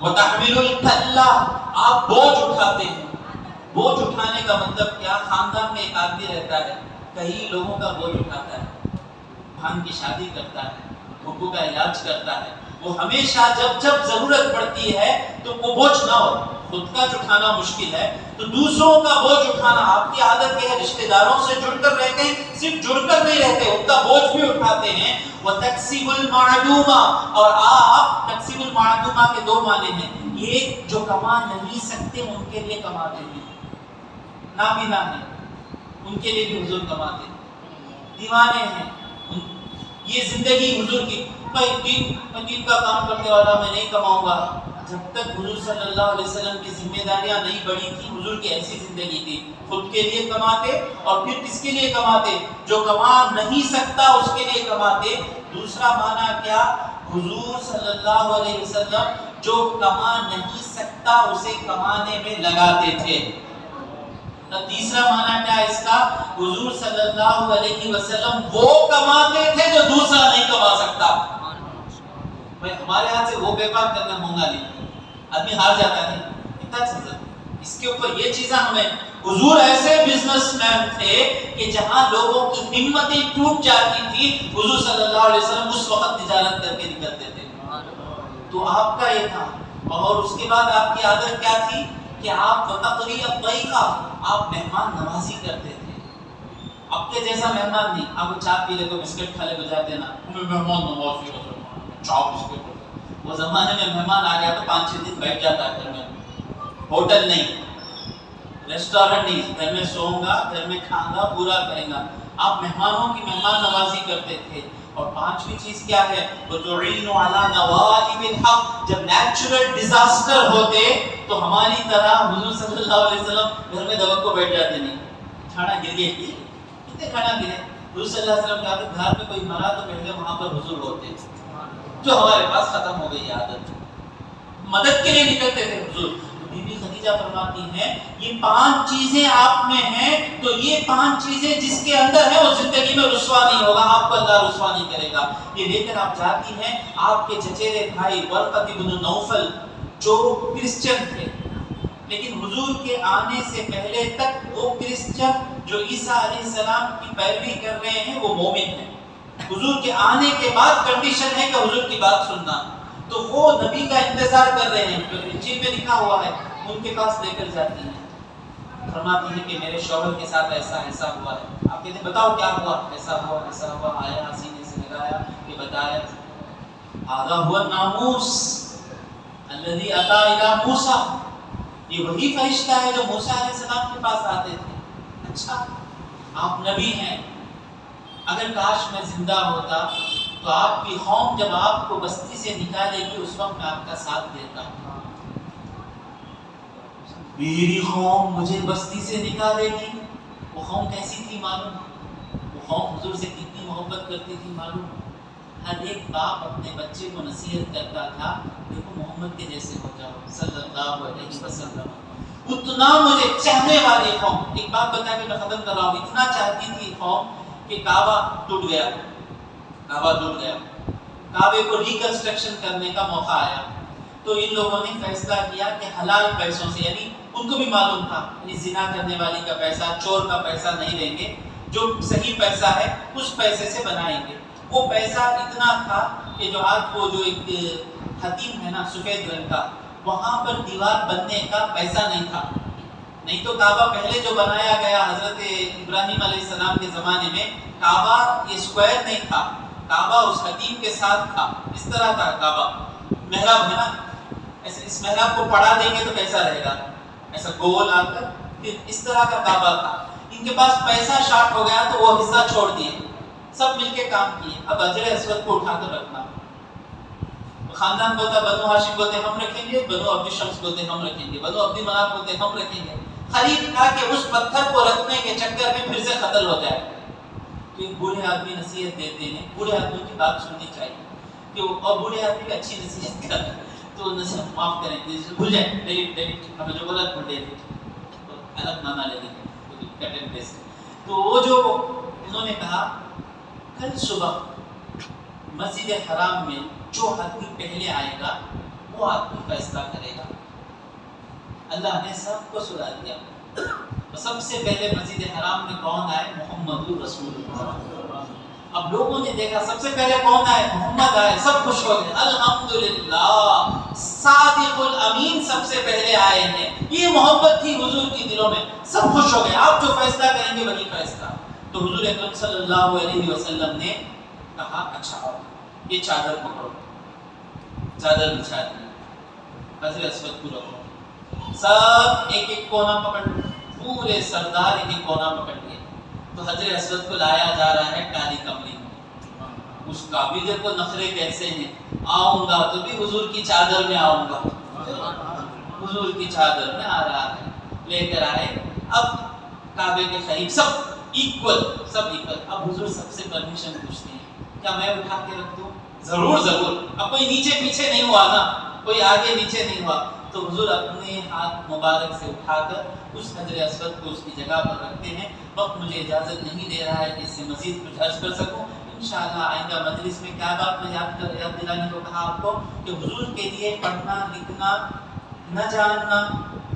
وتحمل الکل، آپ بوجھ اٹھاتے ہیں. بوجھ اٹھانے کا مطلب کیا؟ خاندان میں ایک آدمی رہتا ہے، کئی لوگوں کا بوجھ اٹھاتا ہے، بہن کی شادی کرتا ہے، ابو کا علاج کرتا ہے. وہ ہمیشہ جب ضرورت پڑتی ہے تو وہ بوجھ نہ ہو. خود کا اٹھانا مشکل ہے تو دوسروں کا بوجھ اٹھانا. آپ کی عادت یہ ہے رشتہ داروں سے جڑ کر رہتے ہیں، صرف جڑ کر نہیں رہتے، ان کا بوجھ بھی اٹھاتے ہیں. وتکسب المعدومہ، اور آپ تکسب المعدومہ کے دو معنی ہیں. یہ جو کما نہیں سکتے ان کے لیے کماتے ہیں، نابینا ہیں ان کے لیے بھی حضور کماتے ہیں. دیوانے ہیں، یہ زندگی حضور کی، میں دین کا کام کرنے والا، میں نہیں کماؤں گا. جب تک حضور صلی اللہ علیہ وسلم کی ذمہ داریاں نہیں بڑھی تھی، حضور کی ایسی زندگی تھی، خود کے لیے کماتے اور پھر کس کے لیے کماتے؟ جو کما نہیں سکتا اس کے لیے کماتے. دوسرا معنی کیا؟ حضور صلی اللہ علیہ وسلم جو کما نہیں سکتا اسے کمانے میں لگاتے تھے. تیسرا معنی کیا اس کا؟ حضور صلی اللہ علیہ وسلم وہ کماتے تھے جو دوسرا نہیں کما سکتا. ہمارے ہاتھ سے وہ بیپار کرنا مہنگا نہیں، آدمی ہار جاتا ہے. اتنا چیز اس کے اوپر یہ چیزیں ہمیں، حضور ایسے بزنس مین تھے کہ جہاں لوگوں کی ہمتیں ٹوٹ جاتی تھی، حضور صلی اللہ علیہ وسلم اس وقت تجارت کر کے نکلتے تھے. تو آپ کا یہ تھا. اور اس کے بعد آپ کی عادت کیا تھی کہ آپ وتقری الضیفہ، آپ مہمان نوازی کرتے تھے. اب کے جیسا مہمان نہیں، آپ چائے پی لے کو بسکٹ کھا لے کو جاتے نا، مہمان نوازی چاپ بسکٹ. وہ زمانے میں مہمان آ گیا تو 5-6 دن بیٹھ جاتا ہے گھر میں. ہوٹل نہیں، ریسٹورینٹ نہیں، گھر میں سوؤں گا، گھر میں کھاؤں گا، پورا کریں گا. آپ مہمانوں کی مہمان نوازی کرتے تھے. اور پانچویں چیز کیا ہے؟ وَتُعِينُ عَلَى نَوَائِبِ الْحَقِّ. جب نیچرل ڈیزاسٹر ہوتے تو ہماری طرح حضور صلی اللہ علیہ وسلم گھر میں دبک کو بیٹھ جاتے نہیں. کھانا گر گئے، کتنے کھانا گرے. حضور صلی اللہ علیہ وسلم کہتے گھر میں کوئی مرا تو پہلے وہاں پر حضور ہوتے، جو ہمارے پاس ختم ہو گئی عادت. مدد کے لیے نکلتے تھے حضور. بی بی خدیجہ فرماتی ہیں یہ 5 چیزیں آپ میں ہیں، تو یہ 5 چیزیں جس کے اندر ہے وہ زندگی میں رسوا نہیں ہوگا، آپ کو اللہ رسوا نہیں کرے گا. یہ لے کر آپ جاتی ہیں. آپ کے چچیرے بھائی ورقۃ بن نوفل جو کرسچن تھے، لیکن حضور کے آنے سے پہلے تک وہ کرسچن جو عیسیٰ علیہ السلام کی پیروی کر رہے ہیں وہ مومن ہیں. حضور کے آنے کے بعد کنڈیشن ہے کہ حضور کی بات سننا. تو وہ نبی کا انتظار کر رہے ہیں، جو انجیل میں لکھا ہوا ہے ان کے پاس لے کر جاتی ہیں. فرماتی ہیں کہ میرے شوہر کے ساتھ ایسا ایسا ہوا ہے. آپ کہتے ہیں بتاؤ کیا ہوا؟ ایسا ہوا ایسا ہوا. آیا سینے سے لگایا کہ بتایا هذا هو الناموس الذي اتى الى موسى. یہ وہی فرشتہ ہے جو موسیٰ علیہ السلام کے پاس آتے تھے. اچھا آپ نبی ہیں، اگر کاش میں زندہ ہوتا تو آپ کی قوم جب آپ کو بستی سے نکالے گی اس وقت میں آپ کا ساتھ دیتا. میری قوم مجھے بستی سے نکالے گی. وہ قوم کیسی تھی معلوم؟ وہ قوم حضور سے کتنی محبت کرتی تھی معلوم؟ ہر ایک باپ اپنے بچے کو نصیحت کرتا تھا دیکھو محمد کے جیسے ہو جاؤ صلی اللہ علیہ وسلم. اتنا مجھے چاہنے والی قوم. ایک بات بتا کے میں ختم کر رہا ہوں. اتنا چاہتی تھی قوم کہ کعبہ ٹوٹ گیا. کعبے کو ریکنسٹرکشن کرنے کا موقع آیا تو ان لوگوں نے فیصلہ کیا کہ حلال پیسوں سے, یعنی ان کو بھی معلوم تھا زنا کرنے والی کا پیسہ, چور کا پیسہ نہیں لیں گے, جو صحیح پیسہ ہے اس پیسے سے بنائیں گے. وہ پیسہ اتنا تھا کہ جو آج وہ جو ایک حتیم ہے نا سفید رنگ کا, وہاں پر دیوار بننے کا پیسہ نہیں تھا. نہیں تو کعبہ پہلے جو بنایا گیا حضرت ابراہیم علیہ السلام کے زمانے میں, کعبہ یہ اسکوائر نہیں تھا, کعبہ اس حتیم کے ساتھ تھا. اس طرح تھا کعبہ. محراب ہے نا, ایسے اس محراب کو پڑھا دیں گے تو کیسا رہے گا, ایسا گول آ کر, پھر اس طرح کا کعبہ تھا. ان کے پاس پیسہ شارٹ ہو گیا تو وہ حصہ چھوڑ دیے, سب مل کے کام کیے. اب حجر اسود کو اٹھا کر رکھنا. خاندان بولتا بنو ہاشم بولتے ہم رکھیں گے, بنو عبد شمس بولتے ہم رکھیں گے, بنو عبد مناف بولتے ہم رکھیں گے. خرید کھا کے اس پتھر کو رکھنے کے چکر میں پھر سے قتل ہو جائے. تو ایک بوڑھے آدمی نصیحت دیتے ہیں, بوڑھے آدمی کی بات سننی چاہیے کہ اور بوڑھے آدمی کی اچھی نصیحت کر تو نصیحت معاف کریں, بھول جائیں, ڈیلیٹ ہمیں جو غلط بھول دے تو الگ مانا لے لیں کٹ اینڈ پیسٹ. تو وہ جو انہوں نے کہا کل صبح مسجد حرام میں جو آدمی پہلے آئے گا وہ آدمی فیصلہ کرے گا. اللہ نے سب کو سلا دیا. سب سے پہلے مسجد حرام میں کون آئے؟ محمد رسول اللہ. اب لوگوں نے دیکھا سب سے پہلے کون آئے؟ محمد آئے, سب خوش ہو گئے. الحمدللہ صادق الامین سب سے پہلے آئے ہیں. یہ محبت تھی حضور کی دلوں میں, سب خوش ہو گئے. آپ جو فیصلہ کریں گے وہی فیصلہ. تو حضور اکرم صلی اللہ علیہ وسلم نے کہا اچھا یہ چادر پکڑو, چادر بچھا دی, حجر اسود کو رکھو. سب ایک ایک کونا پکڑ, پورے سردار ایک ایک کونا پکڑ لیے. تو حجر اسود کو لایا جا رہا ہے کالی کملی میں. اس قابل کو نخرے کیسے ہیں, آؤں گا تو بھی حضور کی چادر میں آؤں گا, حضور کی چادر میں آ رہا ہے. لے کر آئے. اب کعبے کے قریب سب ایکول, سب ایکول. اب حضور سب سے پرمیشن پوچھتے ہیں کیا میں اٹھا کے رکھ دوں؟ ضرور ضرور. اب کوئی نیچے پیچھے نہیں ہوا نا, کوئی آگے نیچے نہیں ہوا. تو حضور اپنے ہاتھ مبارک سے اٹھا کر اس حجر اسود کو اس کی جگہ پر رکھتے ہیں. وقت مجھے اجازت نہیں دے رہا ہے کہ اس سے مزید کچھ عرض کر سکوں. انشاءاللہ آئندہ مجلس میں کیا بات میں یاد دلانے کو کہا آپ کو کہ حضور کے لیے پڑھنا لکھنا نہ جاننا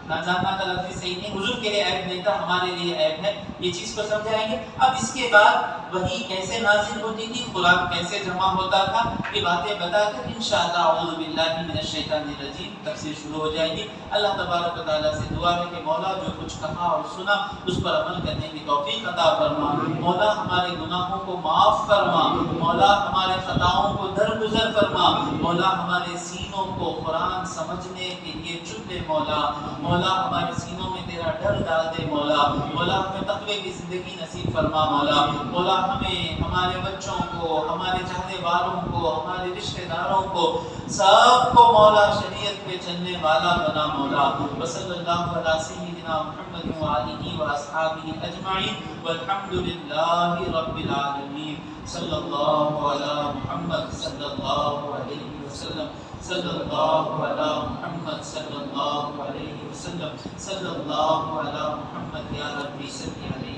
کا لفظ صحیح نہیں, حضور کے لیے عیب نہیں تھا, ہمارے لیے عیب ہے. یہ چیز کو سمجھائیں گے. اب اس کے بعد وحی کیسے نازل ہوتی تھی, قرآن کیسے جمع ہوتا تھا, یہ باتیں بتا کر انشاءاللہ اعوذ باللہ من الشیطان الرجیم تفسیر شروع ہو جائے گی. اللہ تبارک و تعالیٰ سے دعا ہے کہ مولا جو کچھ کہا اور سنا اس پر عمل کرنے کی توفیق عطا فرما. مولا ہمارے گناہوں کو معاف فرما. مولا ہمارے خطاؤں کو درگزر فرما. مولا ہمارے سینوں کو قرآن سمجھنے کے لیے چن دے. مولا ہمارے سینوں میں تیرا ڈر ڈال دے. مولا ہمیں تقوی کی زندگی نصیب فرما. مولا ہمیں, ہمارے بچوں کو, ہمارے چاہنے والوں کو, ہمارے رشتہ داروں کو, سب کو مولا شریعت پہ چلنے والا بنا. مولا وصلی اللہ علی سیدنا محمد وآلہ واصحابہ اجمعین والحمد للہ رب العالمین. صلی اللہ علی محمد صلی اللہ علیہ وسلم. صلی اللہ علی محمد صلی اللہ علیہ وسلم. صلی اللہ علی محمد یا ربی صلی علیہ